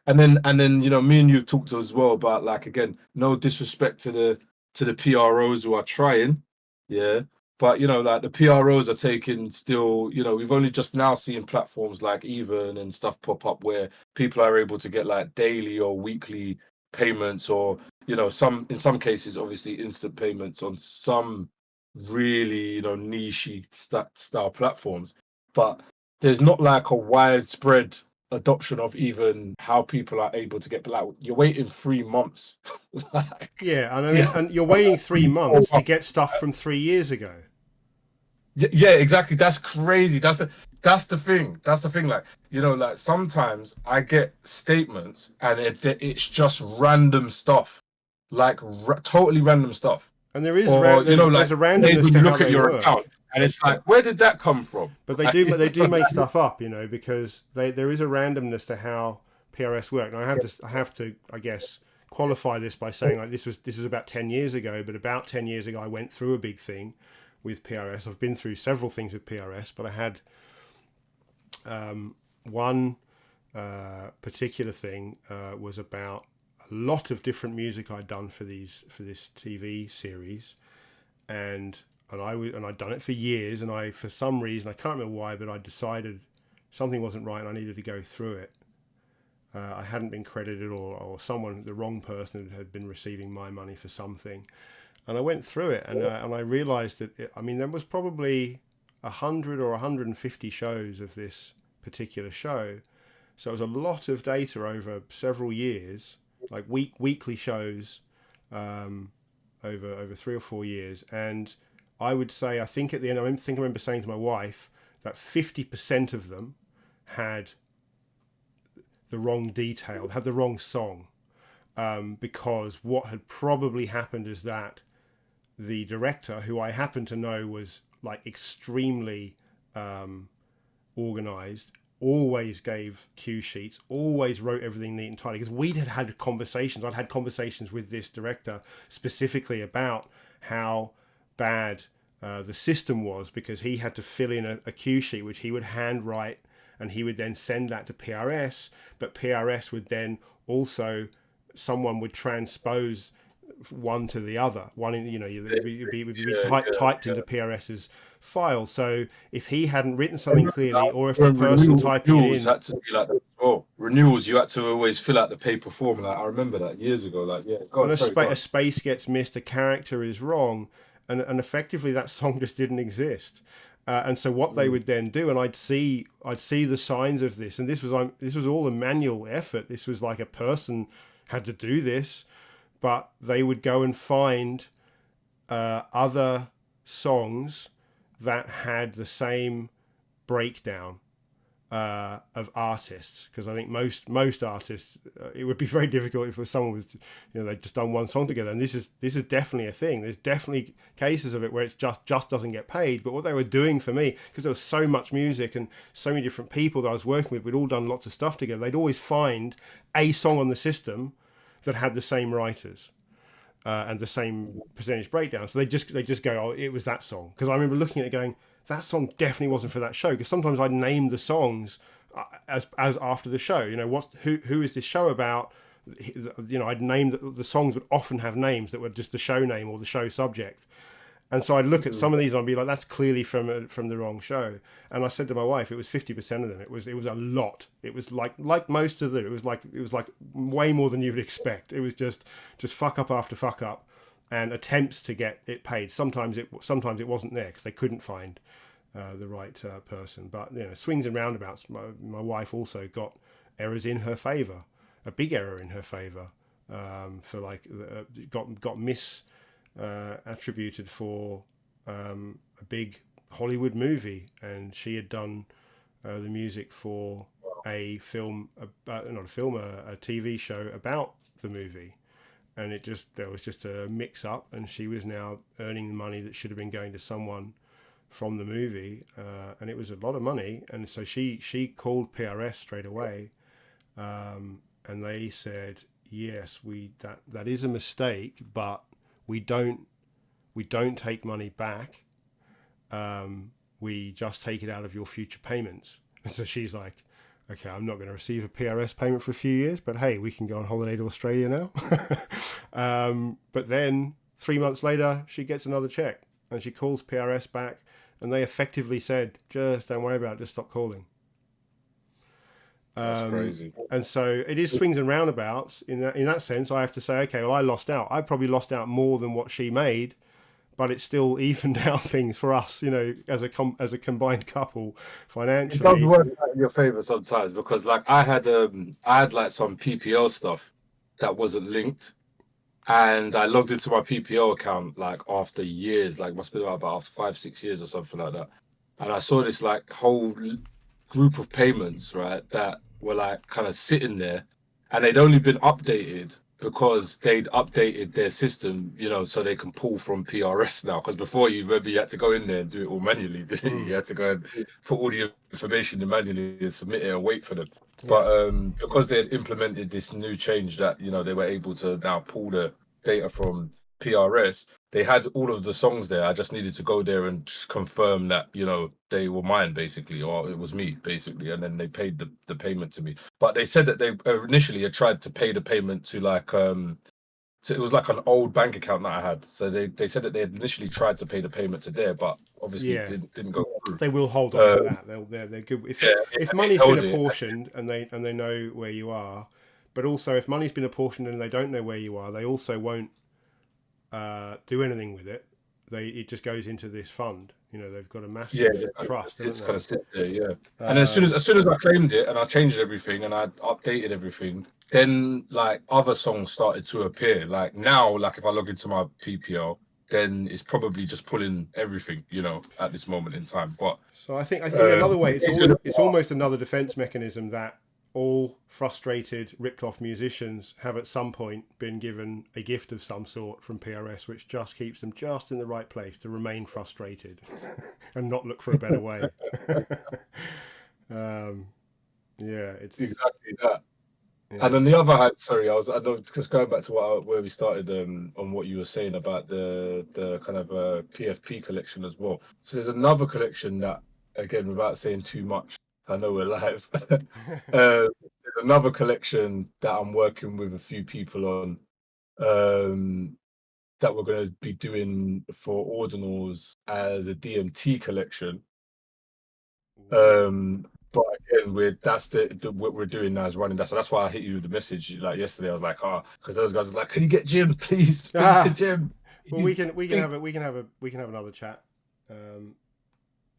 and then you know, me and you talked as well about, like, again, no disrespect to the PROs who are trying, yeah, but you know, like the PROs are taking still, you know, we've only just now seen platforms like Even and stuff pop up where people are able to get like daily or weekly payments, or you know, in some cases obviously instant payments on some really, you know, niche style platforms, but there's not like a widespread adoption of even how people are able to get, like, you're waiting 3 months. Like, Yeah, and I mean, yeah, and you're waiting 3 months to get stuff from 3 years ago. yeah, exactly. That's crazy. That's the thing. That's the thing. Like, you know, like sometimes I get statements and it's just random stuff, like totally random stuff. And there is Or you know, there's like a days randomness when to you how look at they your work. account and it's like, where did that come from? But they do make stuff up, you know, because there is a randomness to how PRS work. And I have to I guess qualify this by saying, like, this is about 10 years ago, but about 10 years ago I went through a big thing with PRS. I've been through several things with PRS, but I had one particular thing was about a lot of different music I'd done for this TV series, and I'd done it for years, and I, for some reason, I can't remember why, but I decided something wasn't right and I needed to go through it. I hadn't been credited, or someone, the wrong person, had been receiving my money for something, and I went through it, and I realized that there was probably 100 or 150 shows of this particular show, so it was a lot of data over several years, like weekly shows, over 3 or 4 years. And I would say, I think at the end, I remember saying to my wife that 50% of them had the wrong detail, had the wrong song, because what had probably happened is that the director, who I happen to know was like extremely organized, always gave cue sheets, always wrote everything neat and tidy, because we'd had conversations. I'd had conversations with this director specifically about how bad the system was, because he had to fill in a cue sheet which he would handwrite, and he would then send that to PRS, but PRS would then also, someone would transpose one to the other. One in, you know, it would be typed into PRS's file. So if he hadn't written something clearly, or if the person typing it in had to be like that as well. Renewals, you had to always fill out the paper form. Like, I remember that years ago. Like, yeah, when a space gets missed, a character is wrong, and effectively that song just didn't exist. And so what they would then do, and I'd see the signs of this, and this was all a manual effort. This was like a person had to do this, but they would go and find other songs that had the same breakdown of artists, because I think most artists, it would be very difficult if it was someone with, you know, they'd just done one song together. And this is definitely a thing. There's definitely cases of it where it's just doesn't get paid. But what they were doing for me, because there was so much music and so many different people that I was working with, we'd all done lots of stuff together, they'd always find a song on the system that had the same writers and the same percentage breakdown. So they just go, oh, it was that song. Because I remember looking at it going, that song definitely wasn't for that show. Because sometimes I'd name the songs as after the show. You know, who is this show about? You know, I'd name the songs would often have names that were just the show name or the show subject. And so I'd look at some of these and I'd be like, that's clearly from the wrong show. And I said to my wife, it was 50% of them. It was a lot. It was like most of them. It was like way more than you would expect. It was just fuck up after fuck up, and attempts to get it paid. Sometimes it wasn't there because they couldn't find the right person. But you know, swings and roundabouts. My wife also got errors in her favour, a big error in her favour, for like got attributed for a big Hollywood movie, and she had done the music for a film, not a film, a TV show about the movie, and there was just a mix up, and she was now earning money that should have been going to someone from the movie, and it was a lot of money, and so she called PRS straight away, and they said, yes, that is a mistake, but we don't take money back. We just take it out of your future payments. And so she's like, okay, I'm not going to receive a PRS payment for a few years, but hey, we can go on holiday to Australia now. But then 3 months later, she gets another check and she calls PRS back and they effectively said, just don't worry about it, just stop calling. That's crazy. And so it is swings and roundabouts. In that sense, I have to say, okay, well, I lost out. I probably lost out more than what she made, but it still evened out things for us, you know, as a combined couple financially. It does work out in your favor sometimes, because like I had like some PPO stuff that wasn't linked, and I logged into my PPO account like after years, like must be about after 5-6 years or something like that, and I saw this like whole group of payments, right, that were like kind of sitting there, and they'd only been updated because they'd updated their system, you know, so they can pull from PRS now. Because before, you remember, you had to go in there and do it all manually. You had to go and put all the information in manually and submit it and wait for them. But because they had implemented this new change that, you know, they were able to now pull the data from PRS, they had all of the songs there. I just needed to go there and just confirm that, you know, they were mine basically, or it was me basically, and then they paid the payment to me. But they said that they initially had tried to pay the payment to like so it was like an old bank account that I had. So they said that they had initially tried to pay the payment to there, but obviously it didn't go through. They will hold on to that. They're good if money's been apportioned and they know where you are, but also if money's been apportioned and they don't know where you are, they also won't do anything with it. It just goes into this fund. You know, they've got a massive trust. It's kind of sit there, and as soon as I claimed it and I changed everything and I updated everything, then like other songs started to appear. Like now, like if I log into my PPO, then it's probably just pulling everything, you know, at this moment in time. But so I think another way, it's almost another defense mechanism that all frustrated, ripped-off musicians have at some point been given a gift of some sort from PRS, which just keeps them just in the right place to remain frustrated and not look for a better way. It's exactly that. Yeah. And on the other hand, sorry, I know, just going back to where we started on what you were saying about the kind of PFP collection as well. So there's another collection that, again, without saying too much, I know we're live. There's another collection that I'm working with a few people on that we're going to be doing for Audionals as a DMT collection. But again, that's what we're doing now is running that. So that's why I hit you with the message like yesterday. I was like, because those guys are like, can you get Jim, please? Speak to Jim. Well, we can have another chat.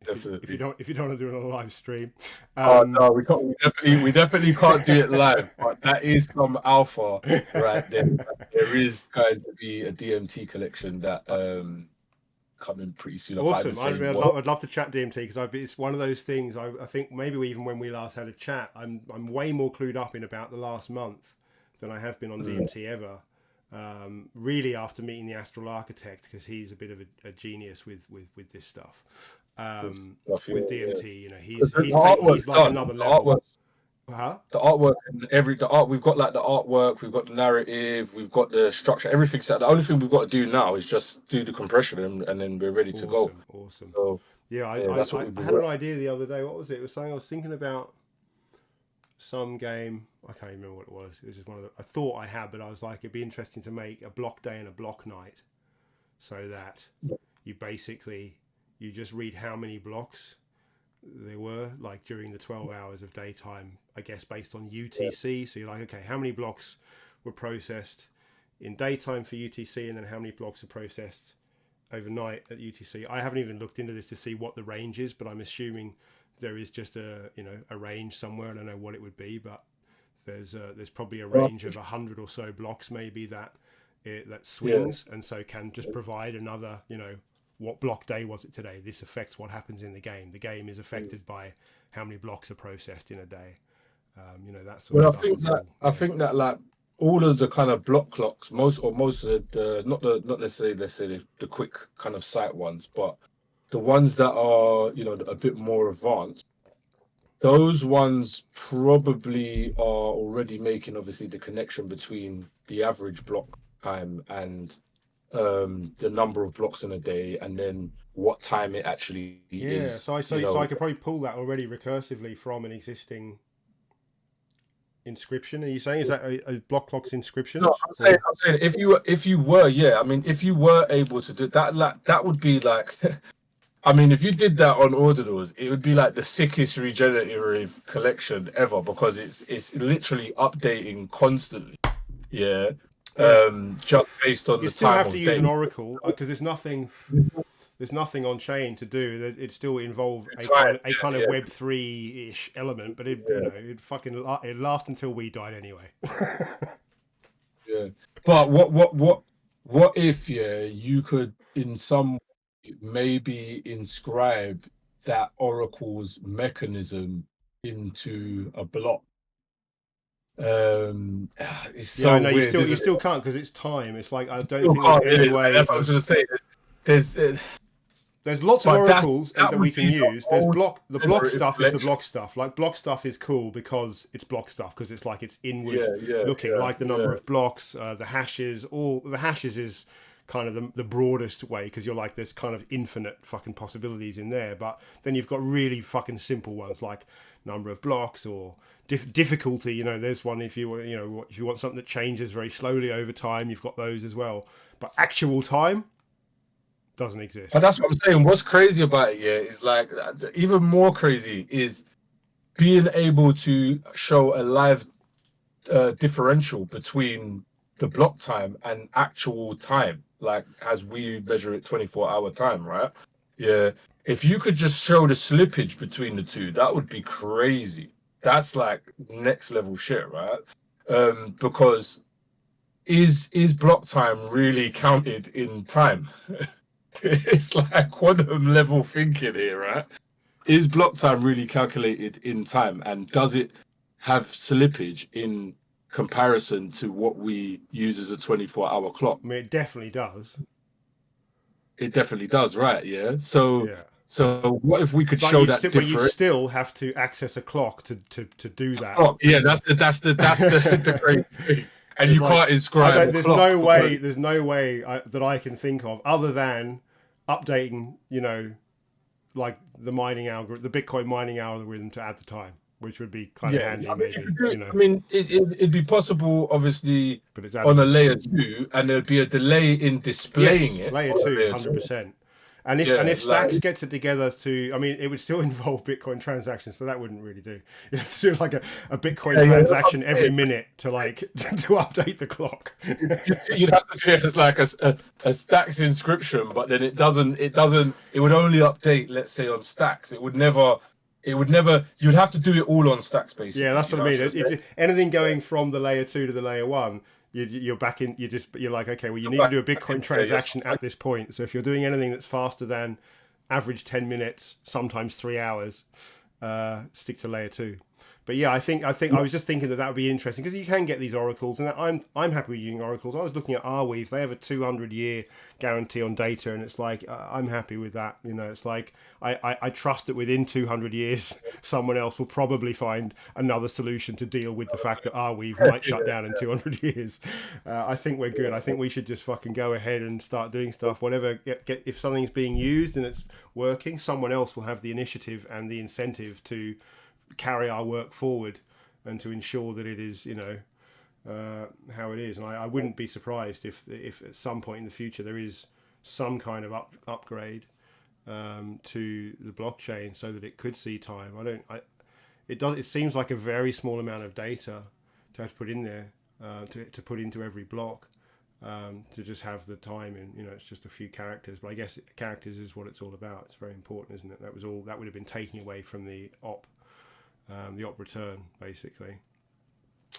Definitely. If you don't want to do it on a live stream. No, we can't. We definitely can't do it live. But that is some alpha right there. There is going to be a DMT collection that coming pretty soon. Awesome. I'd love to chat DMT because it's one of those things. I think maybe even when we last had a chat, I'm way more clued up in about the last month than I have been on DMT ever. Really after meeting the Astral Architect, because he's a bit of a genius with this stuff. With DMT, you know, he's like another level. The artwork and the art, we've got like the artwork, we've got the narrative, we've got the structure, everything set. The only thing we've got to do now is just do the compression and then we're ready to go. Awesome. So, I had an idea the other day. What was it? It was something I was thinking about, some game. I can't remember what it was. It was just one of the, I thought I had, but I was like, it'd be interesting to make a block day and a block night, so that you just read how many blocks there were, like during the 12 hours of daytime, I guess based on UTC. So you're like, okay, how many blocks were processed in daytime for UTC, and then how many blocks are processed overnight at UTC? I haven't even looked into this to see what the range is, but I'm assuming there is just a range somewhere. I don't know what it would be, but there's probably a range of 100 or so blocks maybe that swings, and so can just provide another, what block day was it today? This affects what happens in the game. The game is affected by how many blocks are processed in a day. That sort of stuff. I think that like all of the kind of block clocks, most of the not necessarily, let's say the quick kind of sight ones, but the ones that are a bit more advanced, those ones probably are already making obviously the connection between the average block time and the number of blocks in a day, and then what time it actually is. So I could probably pull that already recursively from an existing inscription? Are you saying is that a block clock's inscriptions? No, I'm saying if you were, yeah, I mean, if you were able to do that, like that would be like, I mean, if you did that on Ordinals, it would be like the sickest regenerative collection ever because it's literally updating constantly. Yeah. Just based on You the still time have of to use day. an oracle because there's nothing on chain to do. It still involves a kind of Web3-ish element, but it lasts until we died anyway. Yeah. But what if you could in some maybe inscribe that oracle's mechanism into a block? It's so no, weird. you still can't because it's time. It's like I don't You think can't, there's any way. that's what I was going to say. There's lots of But oracles that that we would can be the use. There's whole the block generative stuff is the collection. block stuff. Like block stuff is cool because it's block stuff because it's like it's inward looking. Yeah, like the number of blocks, the hashes. All the hashes is kind of the broadest way because you're like there's kind of infinite fucking possibilities in there. But then you've got really fucking simple ones like number of blocks or difficulty. You know, there's one if you want something that changes very slowly over time. You've got those as well. But actual time doesn't exist. But that's what I'm saying. What's crazy about it, is like even more crazy is being able to show a live differential between the block time and actual time, like as we measure it 24-hour time, right? Yeah. If you could just show the slippage between the two, that would be crazy. That's like next level shit, right? Because is block time really counted in time? It's like quantum level thinking here, right? Is block time really calculated in time, and does it have slippage in comparison to what we use as a 24-hour clock? I mean, it definitely does. It definitely does, right? Yeah. So what if we could show that but you still have to access a clock to do that. Clock. Yeah, that's the great thing. And you can't inscribe. There's no way that I can think of other than updating, like the mining algorithm, the Bitcoin mining algorithm to add the time, which would be kind of handy. I mean, it'd be possible, obviously, but it's on a layer 2, and there'd be a delay in displaying it. Layer 2, 100%. And if Stacks gets it together to, I mean, it would still involve Bitcoin transactions, so that wouldn't really do. You have to do like a Bitcoin transaction every minute to update the clock. You'd have to do it as like a Stacks inscription, but then it would only update, let's say, on Stacks. It would never. You'd have to do it all on Stacks, basically. Yeah, that's what I mean. Anything going from the layer 2 to the layer 1. You're back in. You're like, okay, well, you need to do a Bitcoin transaction at this point. So if you're doing anything that's faster than average 10 minutes, sometimes 3 hours, stick to layer 2. But yeah, I think I was just thinking that would be interesting because you can get these oracles, and I'm happy with using oracles. I was looking at Arweave; they have a 200-year guarantee on data, and it's like I'm happy with that. It's like I trust that within 200 years, someone else will probably find another solution to deal with the fact that Arweave might shut down in 200 years. I think we're good. I think we should just fucking go ahead and start doing stuff. Whatever, if something's being used and it's working, someone else will have the initiative and the incentive to carry our work forward and to ensure that it is how it is. And I wouldn't be surprised if at some point in the future there is some kind of upgrade to the blockchain so that it could see time. It seems like a very small amount of data to have to put in there to put into every block to just have the time in. It's just a few characters, but I guess characters is what it's all about. It's very important, isn't it? That would have been taken away from the op return, basically,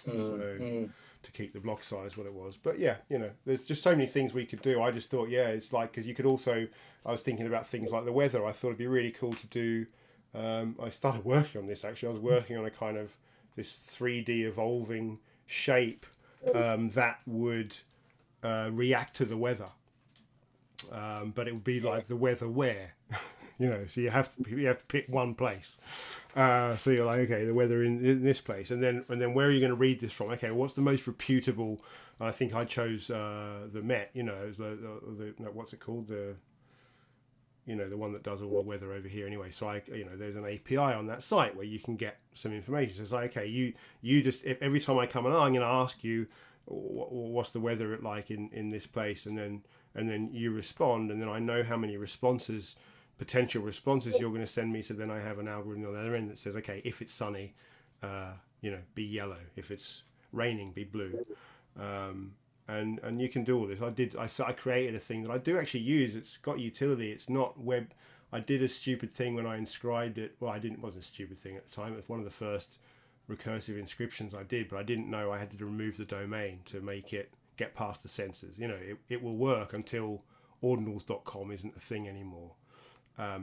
to keep the block size what it was. But yeah, there's just so many things we could do. I just thought, it's like, because you could also, I was thinking about things like the weather. I thought it'd be really cool to do. I started working on this, actually. I was working on a kind of this 3D evolving shape that would react to the weather. But it would be like the weather where, so you have to pick one place. So you're like, okay, the weather in this place, and then where are you going to read this from? Okay, what's the most reputable? I think I chose the Met. What's it called? the one that does all the weather over here anyway. So there's an API on that site where you can get some information. So it's like, okay, you just, every time I come on, I'm going to ask you, what's the weather like in this place, and then you respond, and then I know how many potential responses you're going to send me. So then I have an algorithm on the other end that says, okay, if it's sunny, be yellow. If it's raining, be blue. And you can do all this. I created a thing that I do actually use. It's got utility. It's not web. I did a stupid thing when I inscribed it. Well, it wasn't a stupid thing at the time. It was one of the first recursive inscriptions I did, but I didn't know I had to remove the domain to make it get past the censors. It will work until Audionals.com isn't a thing anymore.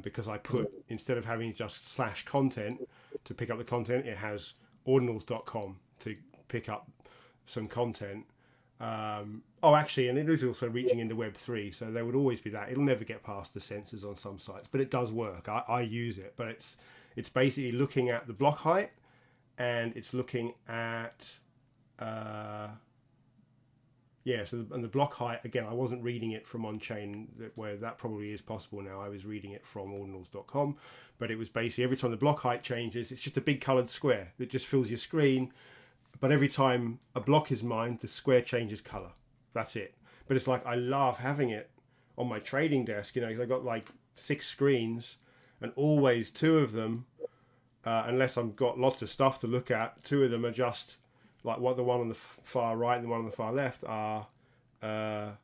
Because I put, instead of having just /content to pick up the content, it has Audionals.com to pick up some content. Actually, and it is also reaching into Web3, so there would always be that. It'll never get past the censors on some sites, but it does work. I use it, but it's basically looking at the block height, and it's looking at and the block height, again, I wasn't reading it from on-chain, where that probably is possible now. I was reading it from Audionals.com, but it was basically every time the block height changes, it's just a big coloured square that just fills your screen. But every time a block is mined, the square changes colour. That's it. But it's like, I love having it on my trading desk, because I've got like 6 screens, and always 2 of them, unless I've got lots of stuff to look at, 2 of them are just like what the one on the far right and the one on the far left are. I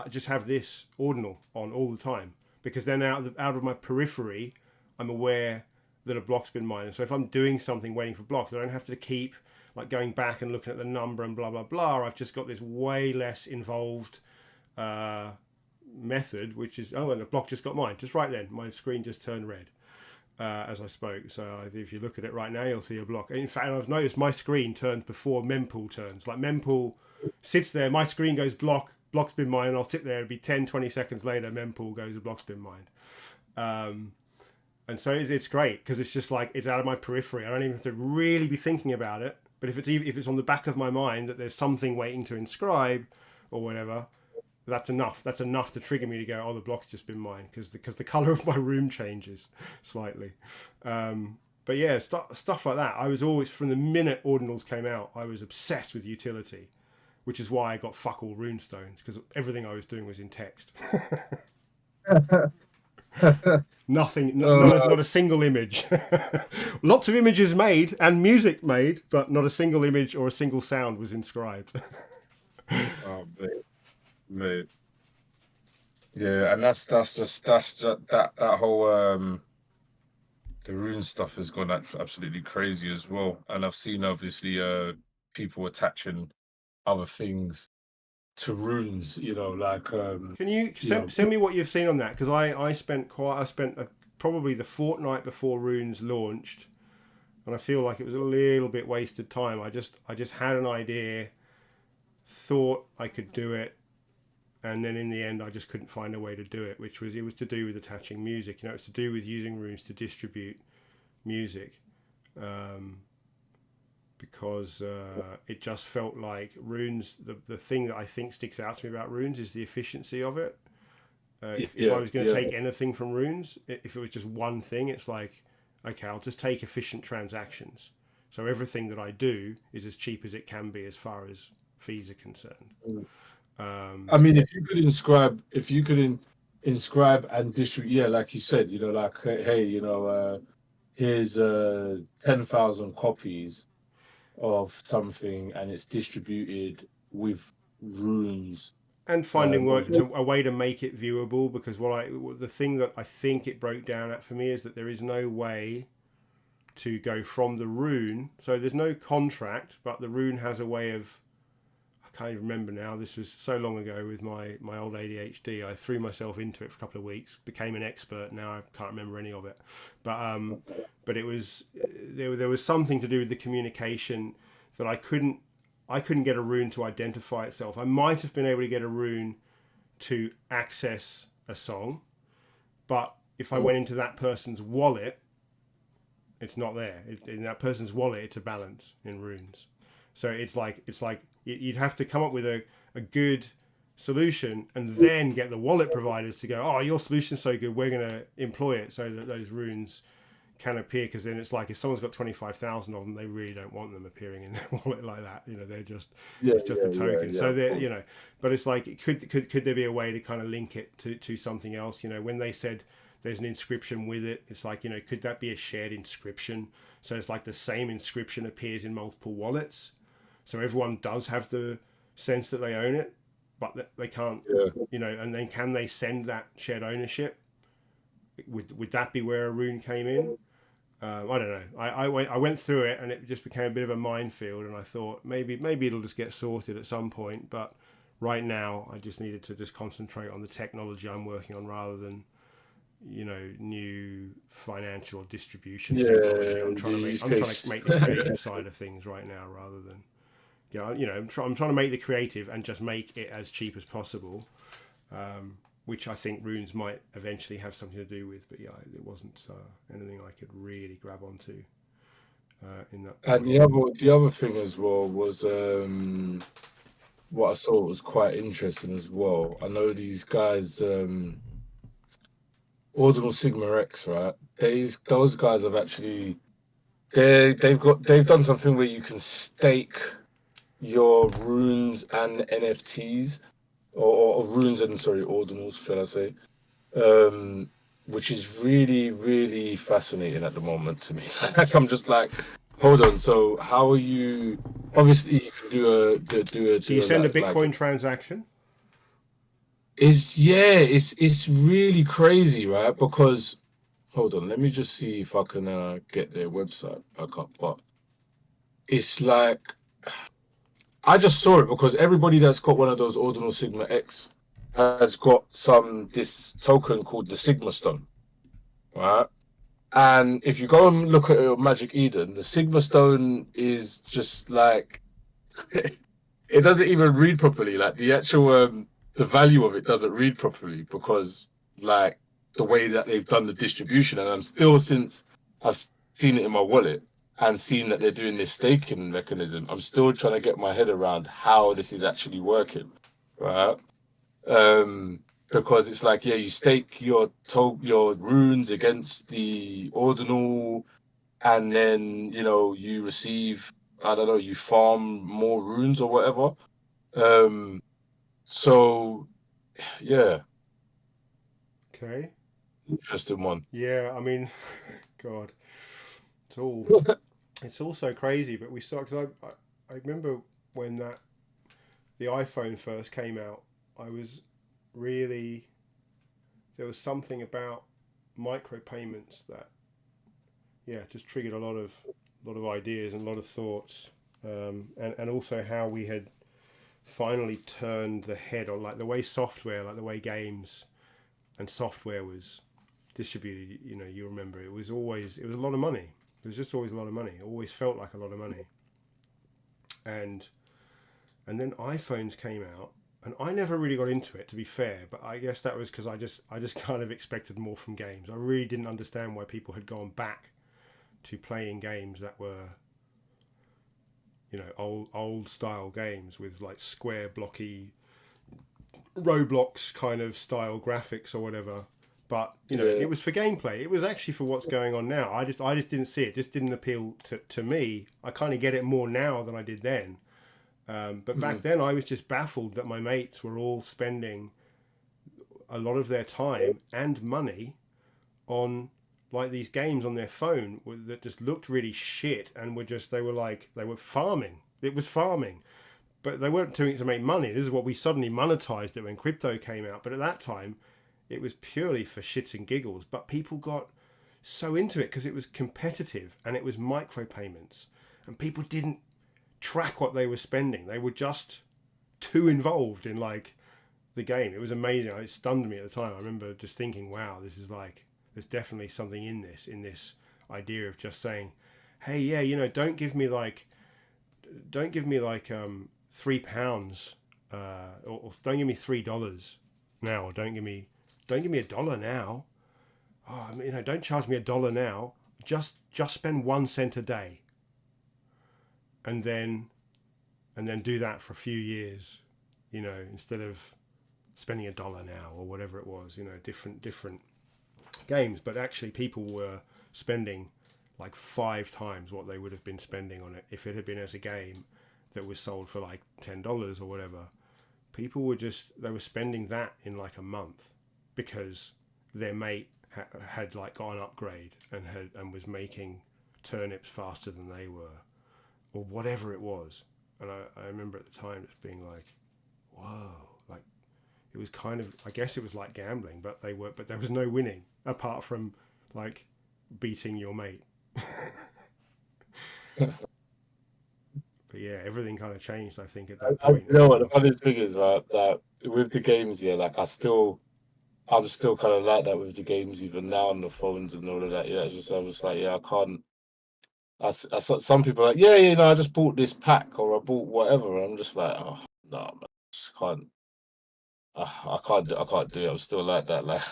just have this ordinal on all the time, because then out of my periphery, I'm aware that a block's been mined. And so if I'm doing something waiting for blocks, I don't have to keep like going back and looking at the number and blah blah blah. I've just got this way less involved method, which is, and the block just got mined just right then. My screen just turned red as I spoke. So if you look at it right now, you'll see a block. In fact, I've noticed my screen turns before mempool turns. Like mempool sits there, my screen goes block's been mined, and I'll sit there, it'll be 10-20 seconds later, mempool goes, the block's been mined. And so it's great, because it's just like, it's out of my periphery. I don't even have to really be thinking about it. But if it's on the back of my mind that there's something waiting to inscribe or whatever, that's enough. That's enough to trigger me to go, the block's just been mined, because the color of my room changes slightly. But yeah, stuff like that. I was always, from the minute Audionals came out, I was obsessed with utility, which is why I got fuck all runestones, because everything I was doing was in text. Nothing, not a single image. Lots of images made and music made, but not a single image or a single sound was inscribed. Oh, mate. Yeah, and that's just that whole the rune stuff has gone absolutely crazy as well. And I've seen obviously people attaching other things to runes, like can you send me what you've seen on that? Because I spent probably the fortnight before runes launched, and I feel like it was a little bit wasted time. I just had an idea, thought I could do it, and then in the end I just couldn't find a way to do it, it was to do with attaching music. It's to do with using runes to distribute music. Because it just felt like runes, the thing that I think sticks out to me about runes is the efficiency of it. If I was going to take anything from runes, if it was just one thing, it's like, okay, I'll just take efficient transactions. So everything that I do is as cheap as it can be as far as fees are concerned. I mean, if you could inscribe and distribute, like you said, like, hey, here's 10,000 copies of something, and it's distributed with runes, and finding a way to make it viewable, because the thing that I think it broke down at for me is that there is no way to go from the rune. So there's no contract, but the rune has a way of, I can't even remember now, this was so long ago with my old ADHD. I threw myself into it for a couple of weeks, became an expert. Now I can't remember any of it, but it was, there was something to do with the communication that I couldn't get a rune to identify itself. I might have been able to get a rune to access a song, but if I went into that person's wallet, it's not there. In that person's wallet, it's a balance in runes. So it's like you'd have to come up with a good solution and then get the wallet providers to go, oh, your solution's so good, we're going to employ it so that those runes can appear. Because then it's like, if someone's got 25,000 of them, they really don't want them appearing in their wallet like that. They're just, it's just a token. So they're, but it's like, could there be a way to kind of link it to something else? When they said there's an inscription with it, it's like, could that be a shared inscription? So it's like the same inscription appears in multiple wallets. So everyone does have the sense that they own it, but they can't, and then can they send that shared ownership? Would that be where a rune came in? I don't know. I went through it and it just became a bit of a minefield, and I thought maybe it'll just get sorted at some point. But right now, I just needed to just concentrate on the technology I'm working on rather than, new financial distribution technology. I'm trying to make the creative side of things right now rather than. I'm trying to make the creative and just make it as cheap as possible, which I think runes might eventually have something to do with. But it wasn't anything I could really grab onto in that. And the other thing as well was what I saw was quite interesting as well. I know these guys, Ordinal Sigma X, right? Those guys have actually they've done something where you can stake your runes and NFTs, or runes and ordinals, should I say? Which is really, really fascinating at the moment to me. I'm just like, hold on. So how are you? Obviously, you can do a. So you send a Bitcoin transaction. It's really crazy, right? Because hold on, let me just see if I can get their website back up. But it's like, I just saw it because everybody that's got one of those Ordinal Sigma X has got this token called the Sigma Stone, right? And if you go and look at it on Magic Eden, the Sigma Stone is just like, it doesn't even read properly. Like the actual, the value of it doesn't read properly because like the way that they've done the distribution. And I'm still, since I've seen it in my wallet, and seeing that they're doing this staking mechanism, I'm still trying to get my head around how this is actually working, right? Because it's like, you stake your runes against the ordinal, and then you receive, I don't know, you farm more runes or whatever. So yeah. Okay. Interesting one. Yeah, I mean, God, it's all so crazy. But we saw, because I remember when the iPhone first came out, I was really, there was something about micropayments that just triggered a lot of ideas and a lot of thoughts, and also how we had finally turned the head on, like the way software, like the way games and software was distributed. You remember it was a lot of money. It was just always a lot of money. It always felt like a lot of money. And then iPhones came out, and I never really got into it, to be fair. But I guess that was because I just kind of expected more from games. I really didn't understand why people had gone back to playing games that were, old style games with like square blocky Roblox kind of style graphics or whatever. But it was for gameplay. It was actually for what's going on now. I just didn't see it. It just didn't appeal to me. I kind of get it more now than I did then. But back then, I was just baffled that my mates were all spending a lot of their time and money on like these games on their phone that just looked really shit, and they were farming. It was farming. But they weren't doing it to make money. This is what we suddenly monetized it when crypto came out. But at that time, it was purely for shits and giggles. But people got so into it because it was competitive and it was micropayments. And people didn't track what they were spending. They were just too involved in like the game. It was amazing. It stunned me at the time. I remember just thinking, wow, this is like, there's definitely something in this idea of just saying, hey, don't give me like £3, or don't give me $3 now, or don't give me $1 now. Oh, don't charge me $1 now. Just spend 1 cent a day, and then do that for a few years. Instead of spending $1 now or whatever it was, different games. But actually people were spending like 5 times what they would have been spending on it if it had been as a game that was sold for like $10 or whatever. People were they were spending that in like a month because their mate had like got an upgrade and was making turnips faster than they were, or whatever it was. And I remember at the time just being like, whoa, like it was kind of, I guess it was like gambling, but there was no winning apart from like beating your mate. But yeah, everything kind of changed, I think, at that point. You know what the funniest thing is, right? That with the games, yeah, like I'm still kind of like that with the games, even now on the phones and all of that. Yeah, I was like, yeah, I can't. Some people are like, yeah, I just bought this pack or I bought whatever. I'm just like, oh no, man, I just can't. I can't do it. I'm still like that. Like,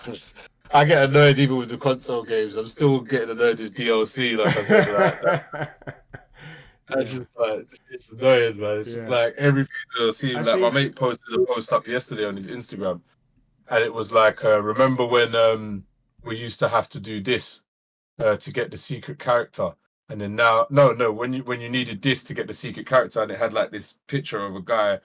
I get annoyed even with the console games. I'm still getting annoyed with DLC. Like I said, like. That's just like, it's annoying, man. It's just like everything DLC. Like my mate posted a post up yesterday on his Instagram, and it was like, remember when we used to have to do this to get the secret character, and then now no, when you needed this to get the secret character, and it had like this picture of a guy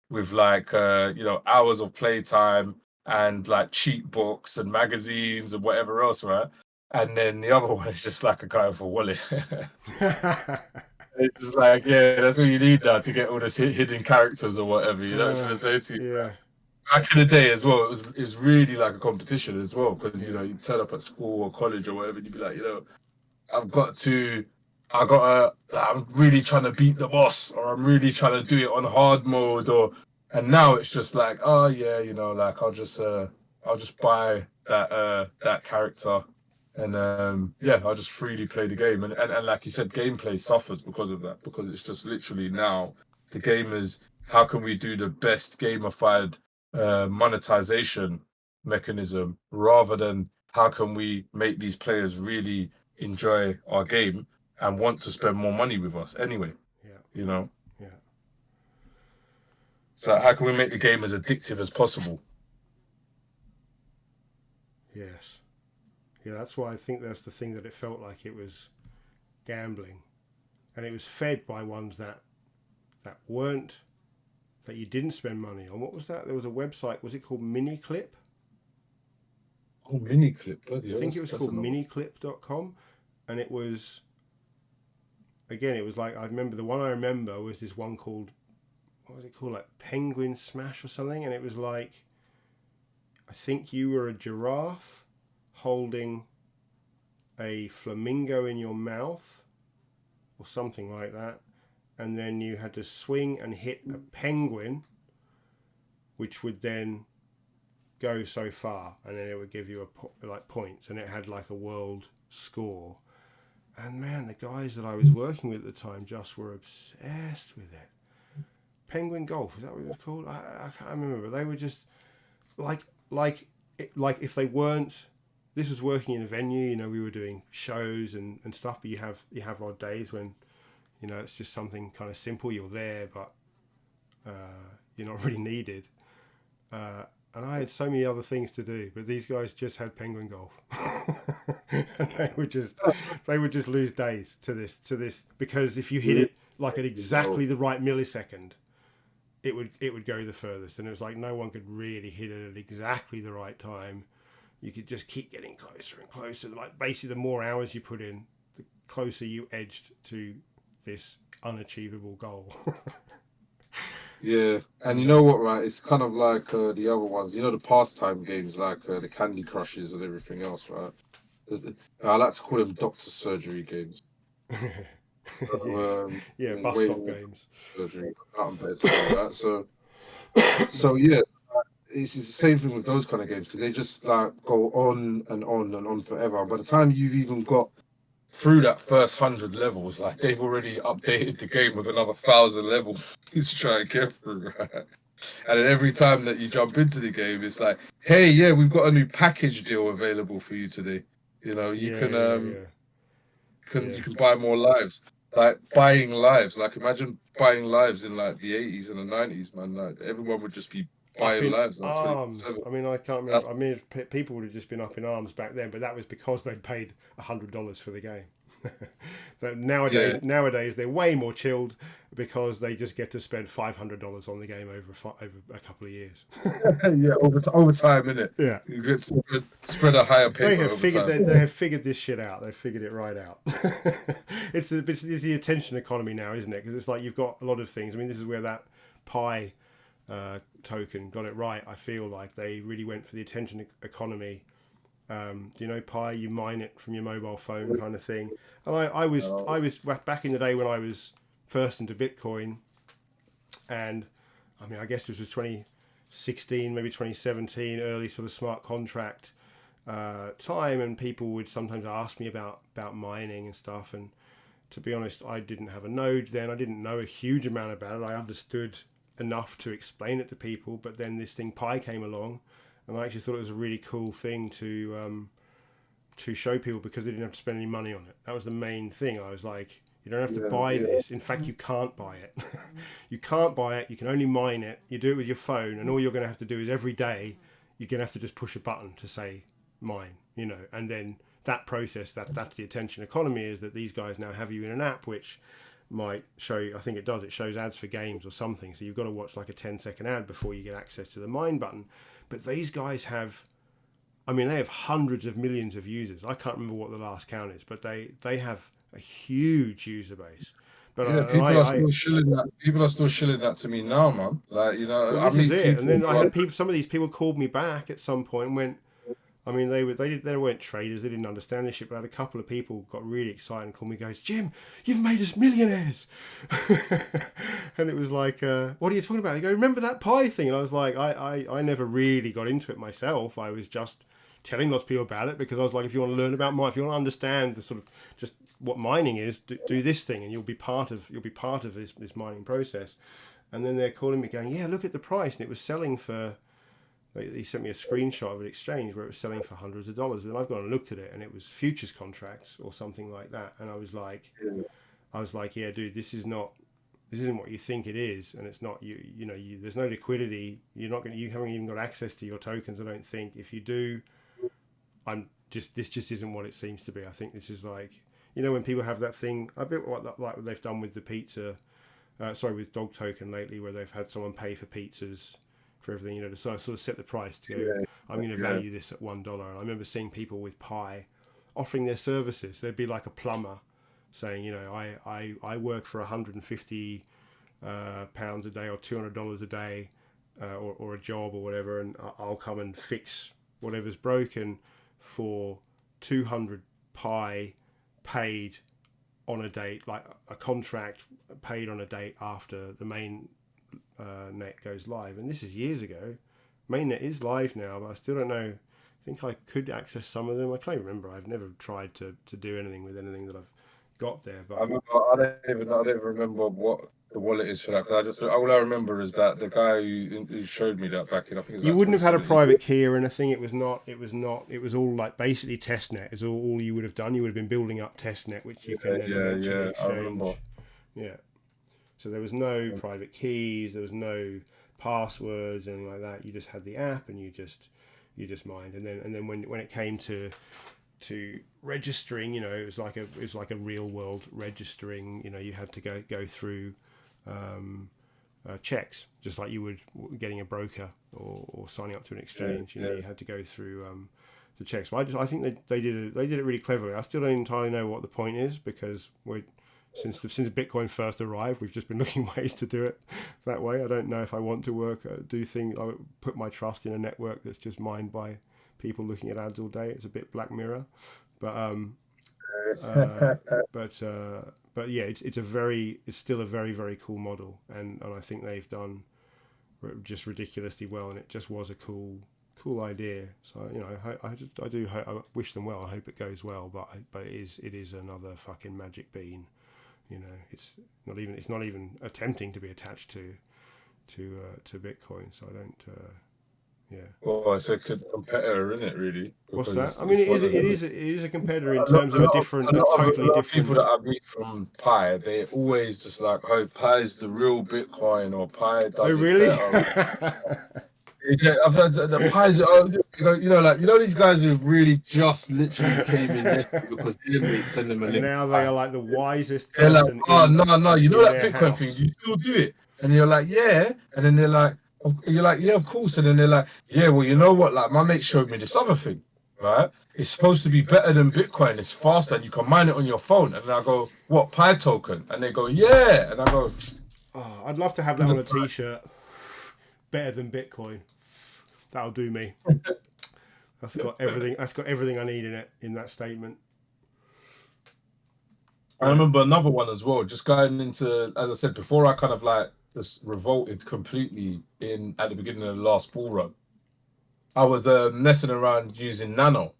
with like hours of playtime and like cheat books and magazines and whatever else, right? And then the other one is just like a guy with a wallet. It's just like, yeah, that's what you need now to get all these hidden characters or whatever. You know what I'm saying to you? Yeah. Back in the day as well, it was really like a competition as well, because you turn up at school or college or whatever, and you'd be like, I'm really trying to beat the boss, or I'm really trying to do it on hard mode, and now it's just like, oh yeah, like I'll just buy that character. And I'll just freely play the game, and like you said, gameplay suffers because of that, because it's just literally now the game is, how can we do the best gamified monetization mechanism, rather than how can we make these players really enjoy our game and want to spend more money with us anyway. Yeah. So how can we make the game as addictive as possible? Yes. Yeah, that's why I think that's the thing, that it felt like it was gambling, and it was fed by ones that you didn't spend money on. What was that? There was a website. Was it called Miniclip? Oh, Miniclip. I think it was called miniclip.com, and it was, again, it was like, I remember the one I remember was this one called, what was it called, like Penguin Smash or something, and it was like, I think you were a giraffe holding a flamingo in your mouth or something like that, and then you had to swing and hit a penguin, which would then go so far, and then it would give you like points, and it had like a world score. And man, the guys that I was working with at the time just were obsessed with it. Penguin golf, is that what it was called? I can't remember. They were just like if they weren't. This was working in a venue, we were doing shows and stuff, but you have odd days when, it's just something kind of simple. You're there, but you're not really needed. And I had so many other things to do, but these guys just had penguin golf. And they would just lose days to this, because if you hit it like at exactly the right millisecond, it would go the furthest. And it was like no one could really hit it at exactly the right time. You could just keep getting closer and closer. Like basically, the more hours you put in, the closer you edged to this unachievable goal. Yeah, and you know what, right? It's kind of like the other ones, the pastime games, like the Candy Crushes and everything else, right? I like to call them doctor surgery games. Yes. Bus stop games. Surgery, right? So yeah. It's the same thing with those kind of games, because they just like go on and on and on forever. By the time you've even got through that first 100 levels, like they've already updated the game with another 1,000 levels to try and get through, right? And then every time that you jump into the game, it's like, hey, yeah, we've got a new package deal available for you today. You can buy more lives. Like buying lives. Like imagine buying lives in like the 80s and the 90s, man. Like everyone would just be Pi up in Lives on arms. 27. I mean, I can't remember. I mean, people would have just been up in arms back then, but that was because they'd paid $100 for the game. But nowadays they're way more chilled because they just get to spend $500 on the game over a couple of years. Yeah, over time, innit? Yeah, You get spread a higher paper. They have figured this shit out. They've figured it right out. it's the attention economy now, isn't it? Because it's like you've got a lot of things. I mean, this is where that Pi token got it right. I feel like they really went for the attention economy. Do you know Pi? You mine it from your mobile phone, kind of thing. And I was back in the day when I was first into Bitcoin, and I mean, I guess this was 2016, maybe 2017, early sort of smart contract time, and people would sometimes ask me about mining and stuff. And to be honest, I didn't have a node then. I didn't know a huge amount about it. I understood enough to explain it to people, but then this thing Pi came along, and I actually thought it was a really cool thing to show people because they didn't have to spend any money on it. That was the main thing. I was like, you don't have to buy this. In fact, you can't buy it. You can't buy it. You can only mine it. You do it with your phone, and all you're going to have to do is every day you're going to have to just push a button to say mine, you know, and then that process, that's the attention economy, is that these guys now have you in an app which might show you, I think it does, it shows ads for games or something, so you've got to watch like a 10-second ad before you get access to the mine button. But these guys have, I mean, they have hundreds of millions of users. I can't remember what the last count is, but they have a huge user base. But yeah, people are still shilling that to me now, man. Like, you know, well, this is it. And then I had people, some of these people called me back at some point and went, I mean, they weren't traders, they didn't understand this shit, but I had a couple of people got really excited and called me, goes, Jim, you've made us millionaires. And it was like, what are you talking about? They go, remember that Pi thing? And I was like, I never really got into it myself. I was just telling lots of people about it because I was like, if you want to learn about if you want to understand the sort of just what mining is, do this thing and you'll be part of this mining process. And then they're calling me going, yeah, look at the price. And it was selling for, he sent me a screenshot of an exchange where it was selling for hundreds of dollars. And I've gone and looked at it and it was futures contracts or something like that. And I was like, yeah, dude, this isn't what you think it is. And it's not, there's no liquidity. You haven't even got access to your tokens, I don't think. If you do, this just isn't what it seems to be. I think this is like, when people have that thing, a bit like what they've done with the pizza, with Dog Token lately, where they've had someone pay for pizzas for everything, to sort of set the price to go, I'm going to value this at $1. And I remember seeing people with Pi offering their services. There'd be like a plumber saying, I work for 150 pounds a day or $200 a day, or a job or whatever, and I'll come and fix whatever's broken for 200 Pi paid on a date, like a contract paid on a date after the main net goes live. And this is years ago. Mainnet is live now, but I still don't know. I think I could access some of them. I can't remember. I've never tried to do anything with anything that I've got there. But I don't even remember what the wallet is for that. All I remember is that the guy who showed me that back in, I think you wouldn't have had a private key or anything. It was all like basically testnet is all you would have done. You would have been building up testnet, which you can exchange. I remember. Yeah. So there was no private keys, there was no passwords, anything like that. You just had the app and you just mined. And then when it came to registering, it was like a real world registering. You had to go through checks, just like you would getting a broker or signing up to an exchange. You had to go through the checks. So I think they did it really cleverly. I still don't entirely know what the point is, because since Bitcoin first arrived, we've just been looking ways to do it that way. I don't know if I want to I would put my trust in a network that's just mined by people looking at ads all day. It's a bit Black Mirror, but yeah, it's still a very, very cool model, and I think they've done just ridiculously well, and it just was a cool idea. So I wish them well. I hope it goes well, but it is another fucking magic bean. It's not even attempting to be attached to Bitcoin. So I don't. Yeah. Well, it's a competitor, isn't it? Really. What's that? I mean, it is a competitor in terms of a totally different. People that I meet from Pi, they always just like, oh, Pi is the real Bitcoin, or Pi does really? it better. Yeah, I've heard the pies. Like these guys who really just literally came in yesterday because their mates send them a And link. now they are like the wisest They're like, person oh in, no, you know in that their Bitcoin house. thing? You still do it? And you're like, yeah. And then you're like, yeah, of course. And then they're like, yeah, well, you know what? Like my mate showed me this other thing, right? It's supposed to be better than Bitcoin. It's faster, and you can mine it on your phone. And I go, what, Pi token? And they go, yeah. And I go, oh, I'd love to have that on a t-shirt. Better than Bitcoin. That'll do me. That's got everything. That's got everything I need in it, in that statement. I remember another one as well. Just going into, as I said before, I kind of like just revolted completely at the beginning of the last bull run. I was messing around using Nano.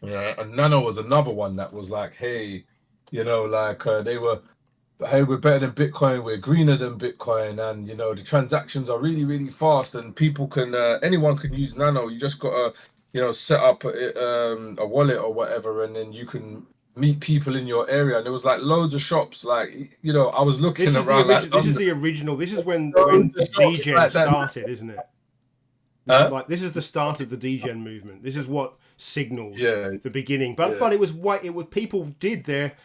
Yeah, and Nano was another one that was like, hey, they were, hey, we're better than Bitcoin, we're greener than Bitcoin, and the transactions are really, really fast, and people can, anyone can use Nano. You just gotta, set up a wallet or whatever, and then you can meet people in your area. And there was like loads of shops, like I was looking around. This is the original. This is when DGen like started, isn't it? This is the start of the DGen movement. This is what signaled the beginning. But it was people did their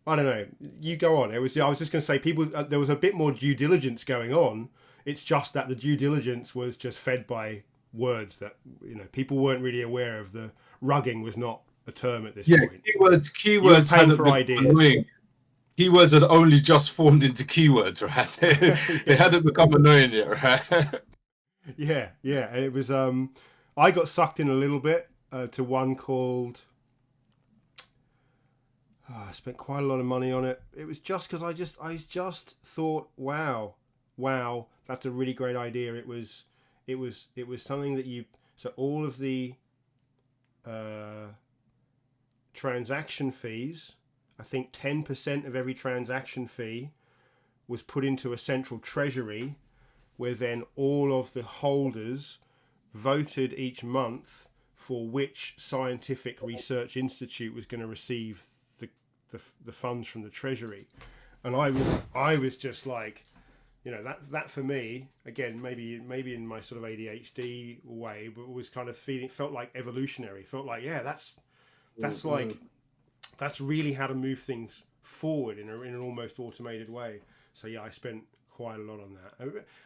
I don't know. You go on. I was just going to say people. There was a bit more due diligence going on. It's just that the due diligence was just fed by words that people weren't really aware of. The rugging was not a term at this point. Keywords hadn't for ideas. Annoying. Keywords had only just formed into keywords, right? They hadn't become annoying yet, right? Yeah, and it was. I got sucked in a little bit to one called. I spent quite a lot of money on it. It was just because I just thought, wow, that's a really great idea. It was something that so all of the transaction fees, I think 10% of every transaction fee was put into a central treasury, where then all of the holders voted each month for which scientific research institute was going to receive the funds from the treasury. And I was just like, that for me, again, maybe in my sort of ADHD way, but it was kind of felt like evolutionary. Felt like, that's really how to move things forward in an almost automated way. So yeah, I spent quite a lot on that,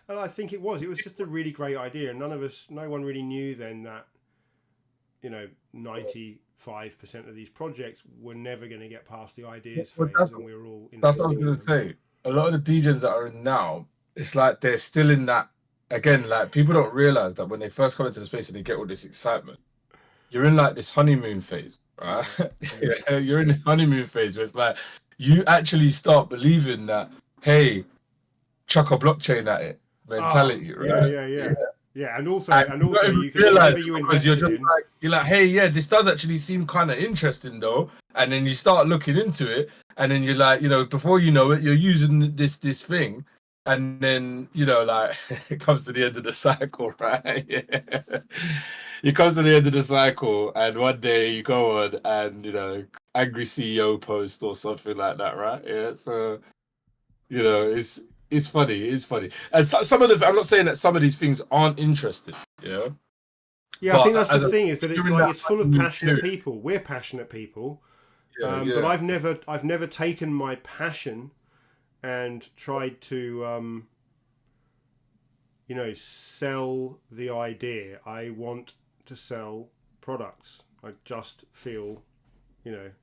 and I think it was just a really great idea. And no one really knew then that 95% of these projects were never going to get past the ideas phase, and we were all. That's what I was going to say. A lot of the DJs that are in now, it's like they're still in that. Again, like people don't realize that when they first come into the space and they get all this excitement, you're in like this honeymoon phase, right? Yeah, you're in this honeymoon phase where it's like you actually start believing that, hey, chuck a blockchain at it mentality, right? Yeah, and also you can realize you invest you're like, hey, yeah, this does actually seem kind of interesting though, and then you start looking into it, and then you're like, before you know it, you're using this thing, and then like it comes to the end of the cycle, right? Yeah. It comes to the end of the cycle, and one day you go on and angry CEO post or something like that, right? Yeah, so it's funny. And some of the, I'm not saying that some of these things aren't interesting, Yeah, but I think that's the thing, is that it's full of passionate people. We're passionate people, but I've never taken my passion and tried to sell the idea. I want to sell products. I just feel, and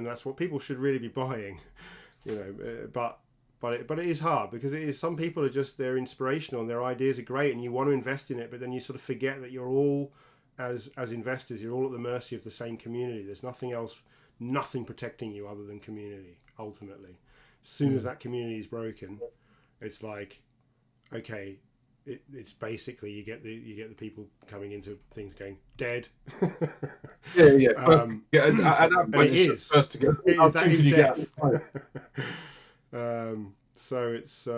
that's what people should really be buying, But it is hard, because some people are just, they're inspirational and their ideas are great and you want to invest in it, but then you sort of forget that you're all, as investors, you're all at the mercy of the same community. There's nothing protecting you other than community, ultimately. As soon as that community is broken, it's like, okay, it's basically you get the people coming into things going dead. Yeah. And it is first to get that is death. So it's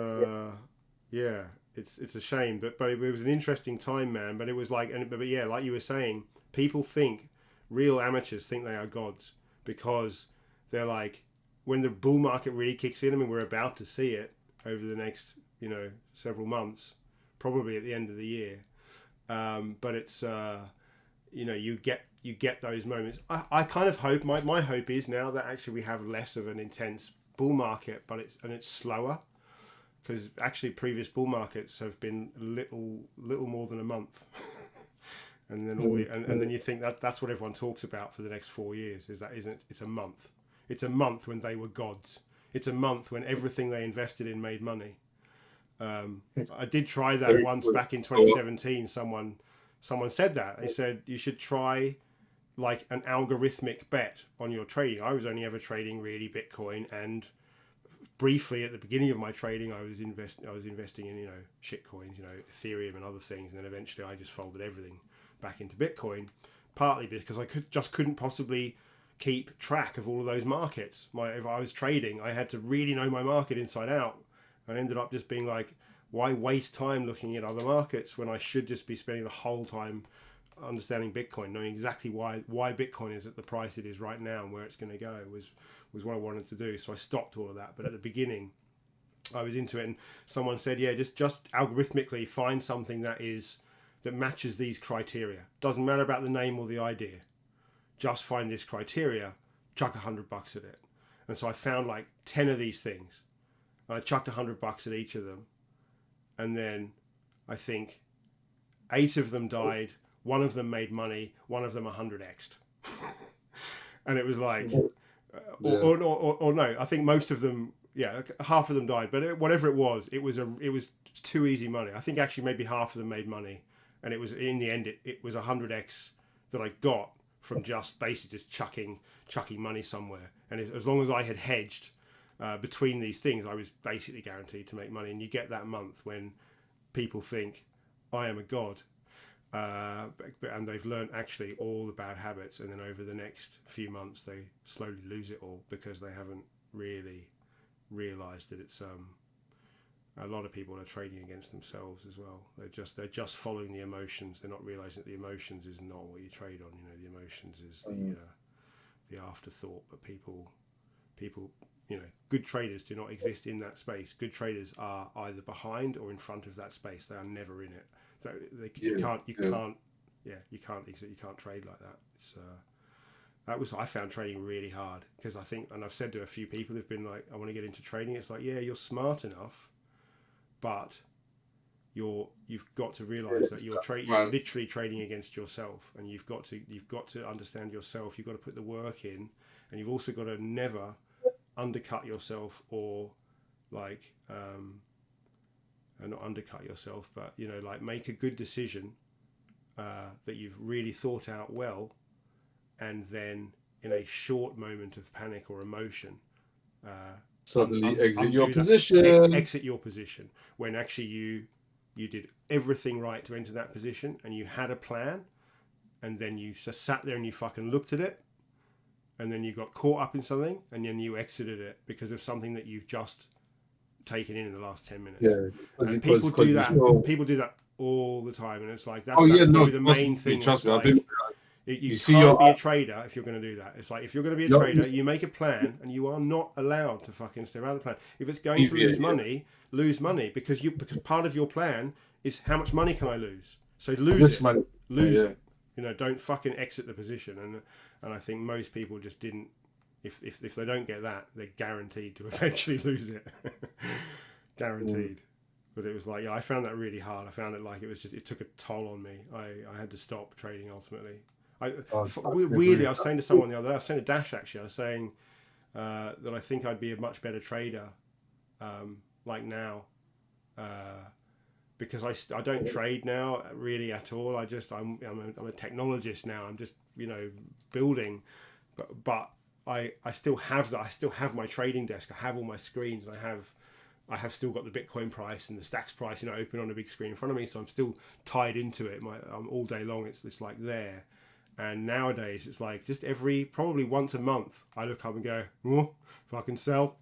it's a shame, but it was an interesting time, man. But it was like, but yeah, like you were saying, people think, real amateurs think they are gods, because they're like, when the bull market really kicks in, I mean, we're about to see it over the next several months. probably at the end of the year. But it's you get those moments. I kind of hope my hope is now that actually we have less of an intense bull market, but it's slower, because actually previous bull markets have been little more than a month. And then and then you think that's what everyone talks about for the next 4 years, it's a month. It's a month when they were gods. It's a month when everything they invested in made money. I did try that once back in 2017. Someone said that. They said you should try like an algorithmic bet on your trading. I was only ever trading really Bitcoin, and briefly at the beginning of my trading I was investing in shit coins, Ethereum and other things, and then eventually I just folded everything back into Bitcoin, partly because I couldn't possibly keep track of all of those markets. If I was trading, I had to really know my market inside out, and ended up just being like, why waste time looking at other markets when I should just be spending the whole time understanding Bitcoin, knowing exactly why Bitcoin is at the price it is right now and where it's going to go was what I wanted to do. So I stopped all of that. But at the beginning I was into it, and someone said, yeah, just algorithmically find something that matches these criteria. Doesn't matter about the name or the idea. Just find this criteria, chuck $100 at it. And so I found like 10 of these things, and I chucked $100 at each of them. And then I think 8 of them died. 1 of them made money. 1 of them 100x'd. And it was like, or no, I think most of them, half of them died. But whatever it was too easy money. I think actually maybe half of them made money. And it was, in the end, it was 100x that I got from just basically just chucking money somewhere. And as long as I had hedged between these things, I was basically guaranteed to make money. And you get that month when people think I am a god, and they've learned actually all the bad habits, and then over the next few months they slowly lose it all because they haven't really realized that it's a lot of people are trading against themselves as well. They're just following the emotions. They're not realizing that the emotions is not what you trade on. The emotions is the afterthought. But people, good traders do not exist in that space. Good traders are either behind or in front of that space. They are never in it. You can't exit. You can't trade like that. I found trading really hard, because I think, and I've said to a few people who've been like, I want to get into trading. It's like, yeah, you're smart enough, but you've got to realize that you're literally trading against yourself, and you've got to understand yourself. You've got to put the work in, and you've also got to never undercut yourself, or like not undercut yourself, but make a good decision that you've really thought out well, and then in a short moment of panic or emotion, suddenly exit your position. Exit your position when actually you did everything right to enter that position, and you had a plan, and then you just sat there and you fucking looked at it, and then you got caught up in something, and then you exited it because of something that you've just taken in the last 10 minutes. Yeah, and people do that. People do that all the time, and it's like that's probably the main thing. Trust me, like, you can't be a trader if you're going to do that. It's like, if you're going to be a trader, you make a plan, and you are not allowed to fucking stay around the plan. If it's going to lose money, because part of your plan is how much money can I lose. So lose it. Don't fucking exit the position. And I think most people just didn't. If they don't get that, they're guaranteed to eventually lose it. Guaranteed. But it was like, I found that really hard. I found it like it took a toll on me. I had to stop trading ultimately. Weirdly, I was saying to someone the other day, I was saying to Dash actually, I was saying that I think I'd be a much better trader like now, because I don't trade now really at all. I'm a technologist now. I'm just building, but I still have that. I still have my trading desk. I have all my screens, and I have still got the Bitcoin price and the stacks price open on a big screen in front of me. So I'm still tied into it. All day long it's like there. And nowadays it's like just probably once a month I look up and go, oh, fucking sell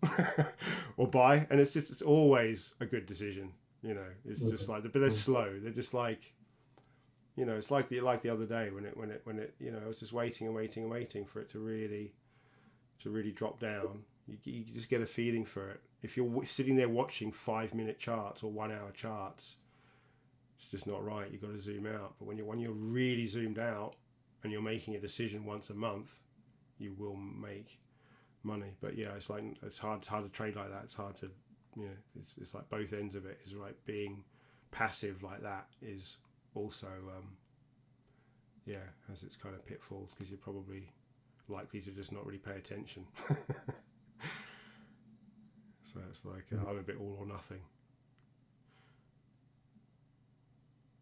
or buy, and it's always a good decision. It's just like, but they're slow. They're just like, it's like the other day when it I was just waiting for it to really drop down. You just get a feeling for it. If you're sitting there watching 5-minute charts or 1 hour charts, it's just not right. You've got to zoom out. But when you're really zoomed out and you're making a decision once a month, you will make money. But yeah, it's hard to trade like that. It's hard to, it's like both ends of it is right. Being passive like that is also has its kind of pitfalls, because you're probably likely to just not really pay attention. So it's like I'm a bit all or nothing.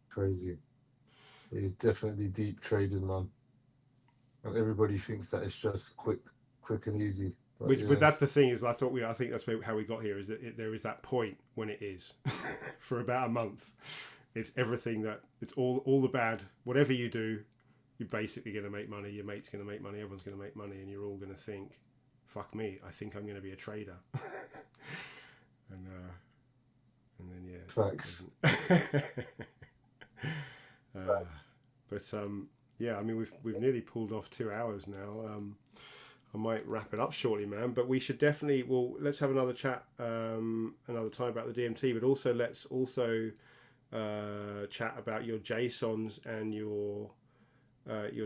Crazy. It's definitely deep trading, man. And everybody thinks that it's just quick and easy. But that's the thing, is I think that's how we got here, is that there is that point when it is for about a month. It's everything that it's all the bad. Whatever you do, you're basically going to make money. Your mate's going to make money. Everyone's going to make money, and you're all going to think, "Fuck me! I think I'm going to be a trader." and then yeah, facts. Yeah, I mean we've nearly pulled off 2 hours now. I might wrap it up shortly, man. But we should definitely, let's have another chat another time about the DMT. But also let's chat about your JSONs and your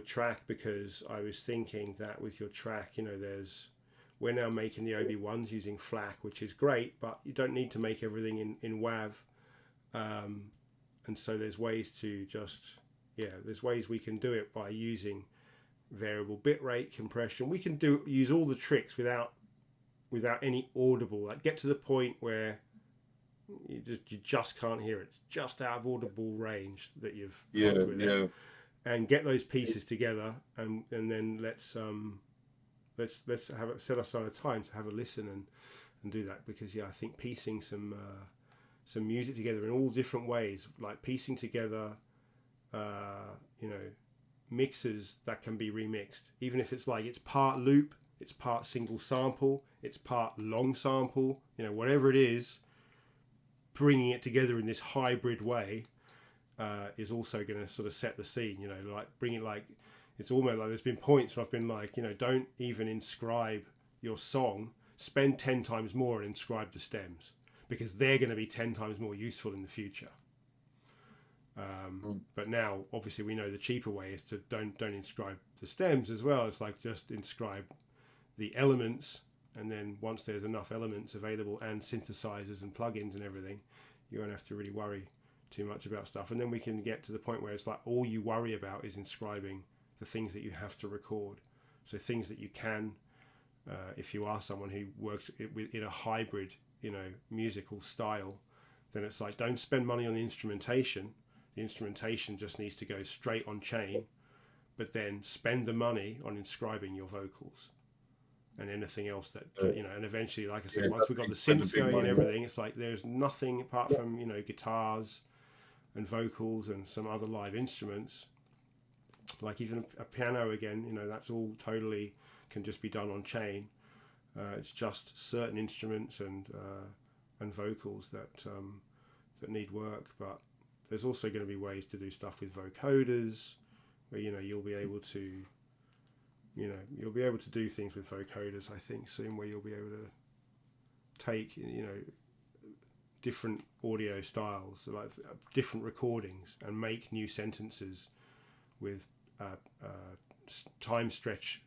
track, because I was thinking that with your track, we're now making the OB1s using FLAC, which is great, but you don't need to make everything in WAV. And so there's ways to there's ways we can do it by using variable bitrate compression. We can use all the tricks without any audible, like get to the point where you just can't hear it. It's just out of audible range that you've fucked with it. And get those pieces together, and then let's set aside a time to have a listen and do that, because I think piecing some music together in all different ways, like piecing together mixes that can be remixed, even if it's like it's part loop, it's part single sample, it's part long sample, whatever it is, bringing it together in this hybrid way is also going to sort of set the scene. Like bring it, like it's almost like there's been points where I've been like, don't even inscribe your song, spend 10 times more and inscribe the stems, because they're going to be 10 times more useful in the future. But now obviously we know the cheaper way is to don't inscribe the stems as well. It's like just inscribe the elements, and then once there's enough elements available and synthesizers and plugins and everything, you won't have to really worry too much about stuff. And then we can get to the point where it's like all you worry about is inscribing the things that you have to record. So things that you can, if you are someone who works in a hybrid musical style, then it's like, don't spend money on the instrumentation. The instrumentation just needs to go straight on chain, but then spend the money on inscribing your vocals and anything else that, and eventually, like I said, once we've got the synths going and everything, it's like there's nothing apart from, guitars and vocals and some other live instruments, like even a piano again, that's all totally can just be done on chain. It's just certain instruments and vocals that need work, but there's also going to be ways to do stuff with vocoders, where you'll be able to do things with vocoders. I think soon, where you'll be able to take different audio styles, like different recordings, and make new sentences with time stretch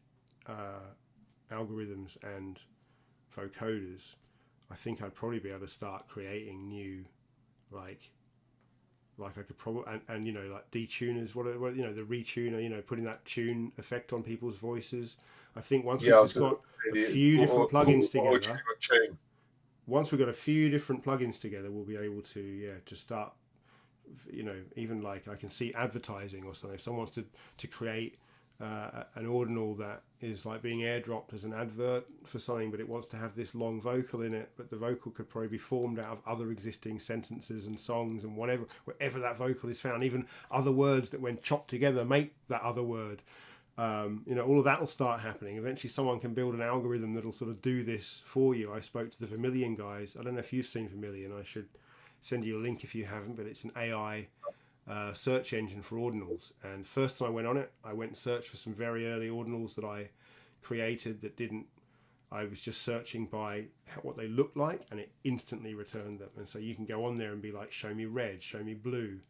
algorithms and vocoders. I think I'd probably be able to start creating new like I could probably and like detuners, what the retuner, putting that tune effect on people's voices. I think once we've got a few different plugins together, once we've got a few different plugins together, we'll be able to to start, even like I can see advertising or something. If someone wants to create an ordinal that is like being airdropped as an advert for something, but it wants to have this long vocal in it, but the vocal could probably be formed out of other existing sentences and songs and wherever that vocal is found, even other words that when chopped together make that other word. All of that will start happening. Eventually someone can build an algorithm that'll sort of do this for you. I spoke to the Vermilion guys. I don't know if you've seen Vermilion. I should send you a link if you haven't, but it's an AI search engine for ordinals. And first time I went on it, I went and searched for some very early ordinals that I created I was just searching by what they looked like, and it instantly returned them. And so you can go on there and be like, show me red, show me blue,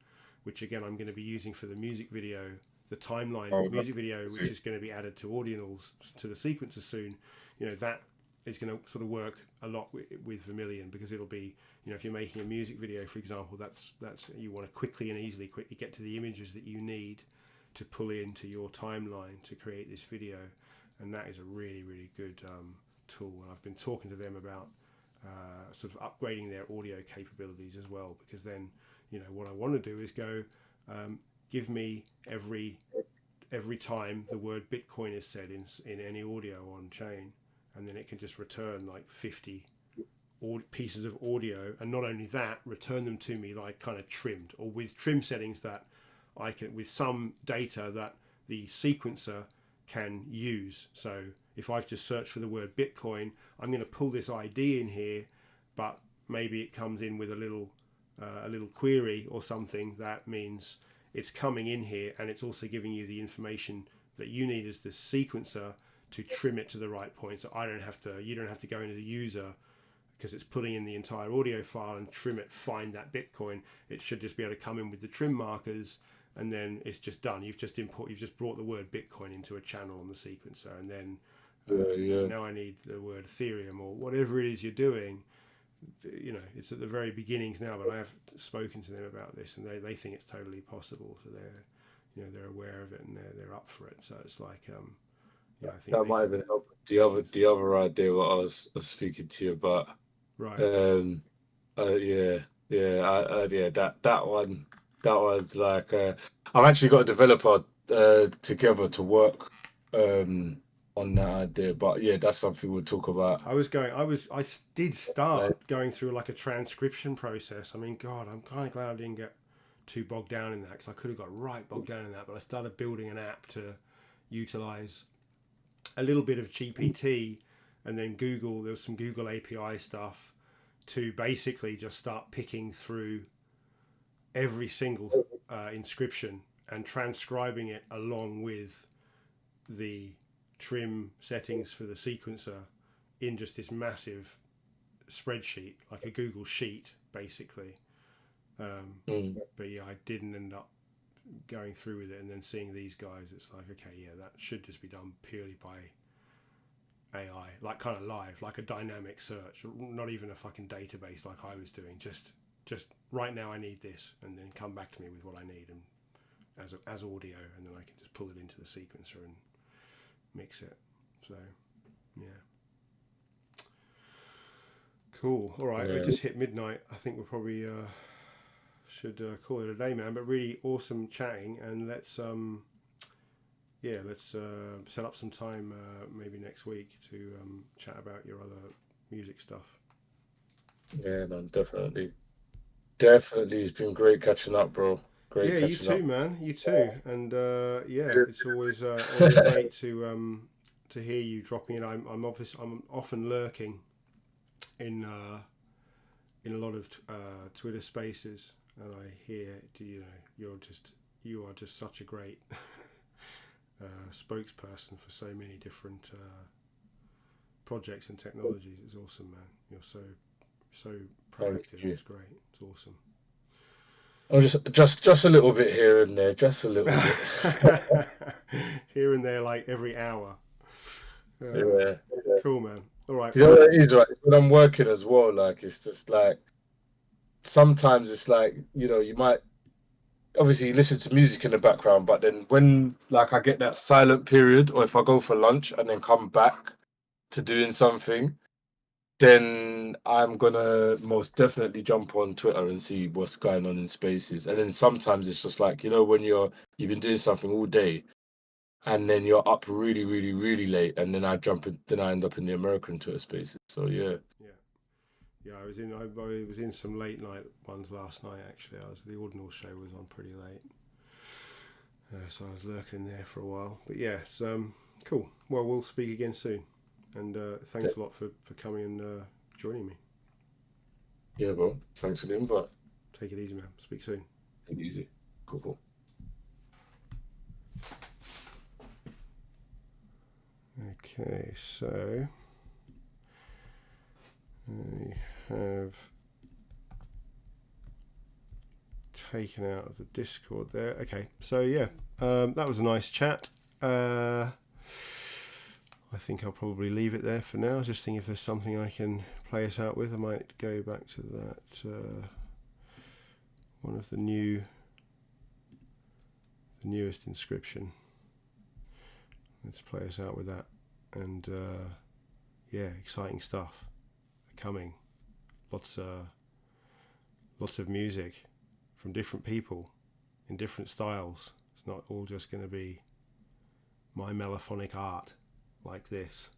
which again I'm going to be using for the music video, the timeline Oh, music video, which is going to be added to Audionals to the sequencer soon. You know, that is going to sort of work a lot with Vermilion, because it'll be, you know, if you're making a music video, for example, that's you want to quickly get to the images that you need to pull into your timeline to create this video, and that is a really good tool. And I've been talking to them about sort of upgrading their audio capabilities as well, because then, you know, what I want to do is go give me every time the word Bitcoin is said in any audio on chain, and then it can just return like 50 pieces of audio, and not only that, return them to me like kind of trimmed, or with trim settings that I can, with some data that the sequencer can use. So if I've just searched for the word Bitcoin, I'm going to pull this ID in here, but maybe it comes in with a little query or something that means it's coming in here, and it's also giving you the information that you need as the sequencer to trim it to the right point. So you don't have to go into the user, because it's putting in the entire audio file and trim it, find that Bitcoin. It should just be able to come in with the trim markers, and then it's just done. You've just brought the word Bitcoin into a channel on the sequencer, and then now I need the word Ethereum or whatever it is you're doing. You know, it's at the very beginnings now, but I have spoken to them about this, and they think it's totally possible. So they're aware of it, and they're up for it. So it's like, I think that might have been helpful. The other idea what I was speaking to you about. Right. That one's like I've actually got a developer together to work on that idea, but yeah, that's something we'll talk about. I did start going through like a transcription process. I mean, God, I'm kind of glad I didn't get too bogged down in that, because I could have got right bogged down in that. But I started building an app to utilize a little bit of GPT, and then there's some Google API stuff to basically just start picking through every single inscription and transcribing it along with the trim settings for the sequencer in just this massive spreadsheet, like a Google sheet basically. But yeah, I didn't end up going through with it, and then seeing these guys, it's like, okay, yeah, that should just be done purely by AI, like kind of live, like a dynamic search, not even a fucking database like I was doing. Just right now I need this, and then come back to me with what I need, and as audio, and then I can just pull it into the sequencer and mix it. So yeah, cool. All right, we just hit midnight. I think we'll probably should call it a day, man. But really awesome chatting, and let's set up some time maybe next week to chat about your other music stuff. Yeah, man, definitely. It's been great catching up, bro. Yeah, you too, man. You too. And it's always great to hear you dropping it. I'm often lurking in a lot of Twitter spaces, and I hear, you are just such a great spokesperson for so many different projects and technologies. It's awesome, man. You're so proactive. It's great. It's awesome. Oh, just a little bit here and there, just a little bit. Here and there, like every hour. Yeah. Cool, man. All right. You know what it is, right? When I'm working as well, like, it's just like, sometimes it's like, you know, you might obviously listen to music in the background, but then when like I get that silent period, or if I go for lunch and then come back to doing something, then I'm gonna most definitely jump on Twitter and see what's going on in spaces. And then sometimes it's just like, you know, when you've been doing something all day and then you're up really, really, really late, and then I end up in the American Twitter spaces. So yeah. Yeah, I was in some late night ones last night, actually. The Audionals show was on pretty late. So I was lurking there for a while. But yeah, it's cool. Well, we'll speak again soon. And thanks a lot for coming and joining me. Yeah, bro. Thanks for the invite. Take it easy, man. Speak soon. Take it easy. Cool. Okay, so I have taken out of the Discord there. Okay, so yeah, that was a nice chat. I think I'll probably leave it there for now. Just think if there's something I can play us out with. I might go back to that one of the newest inscription. Let's play us out with that. And yeah, exciting stuff coming. Lots of music from different people in different styles. It's not all just going to be my mellophonic art like this.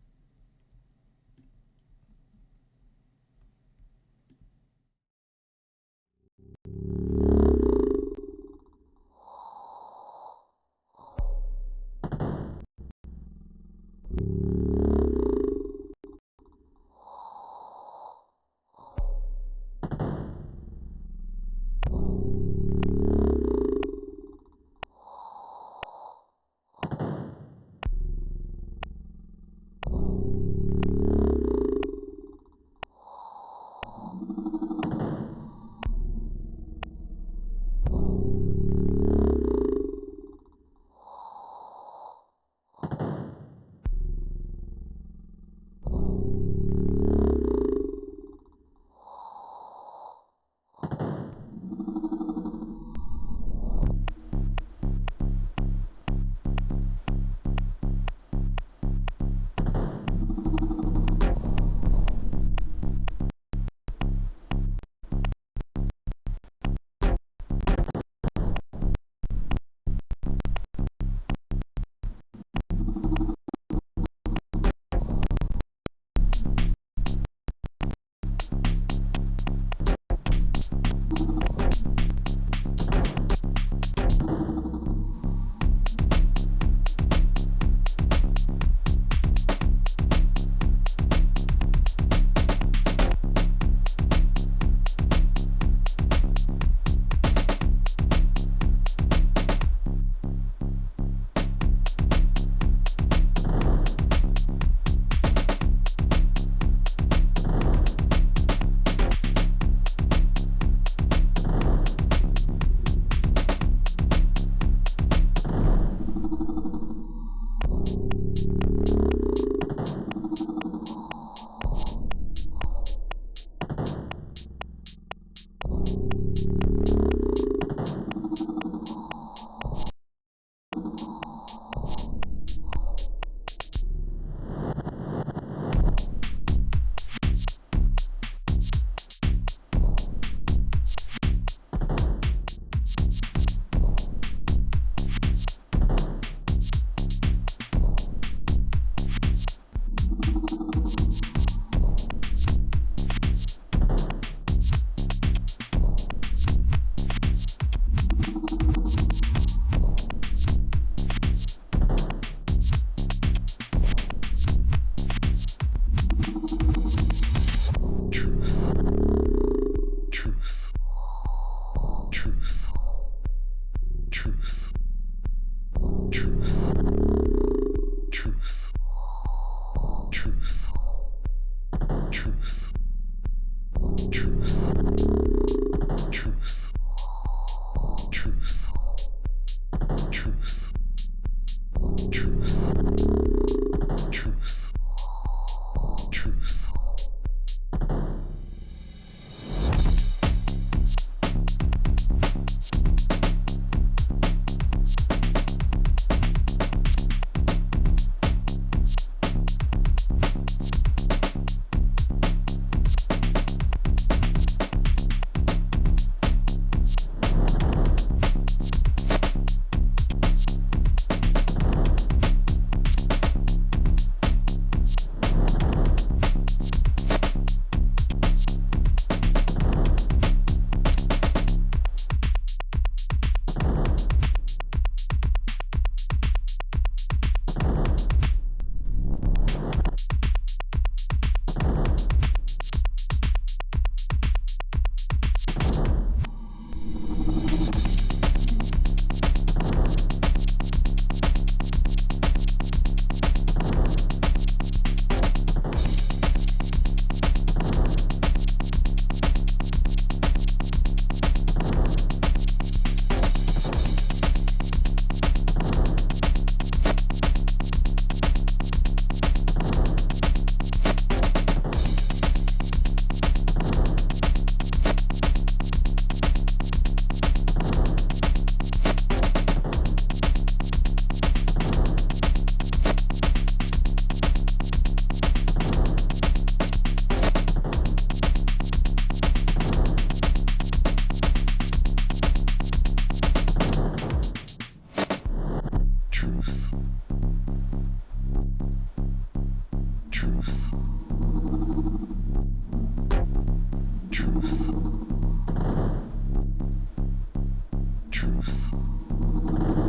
truth.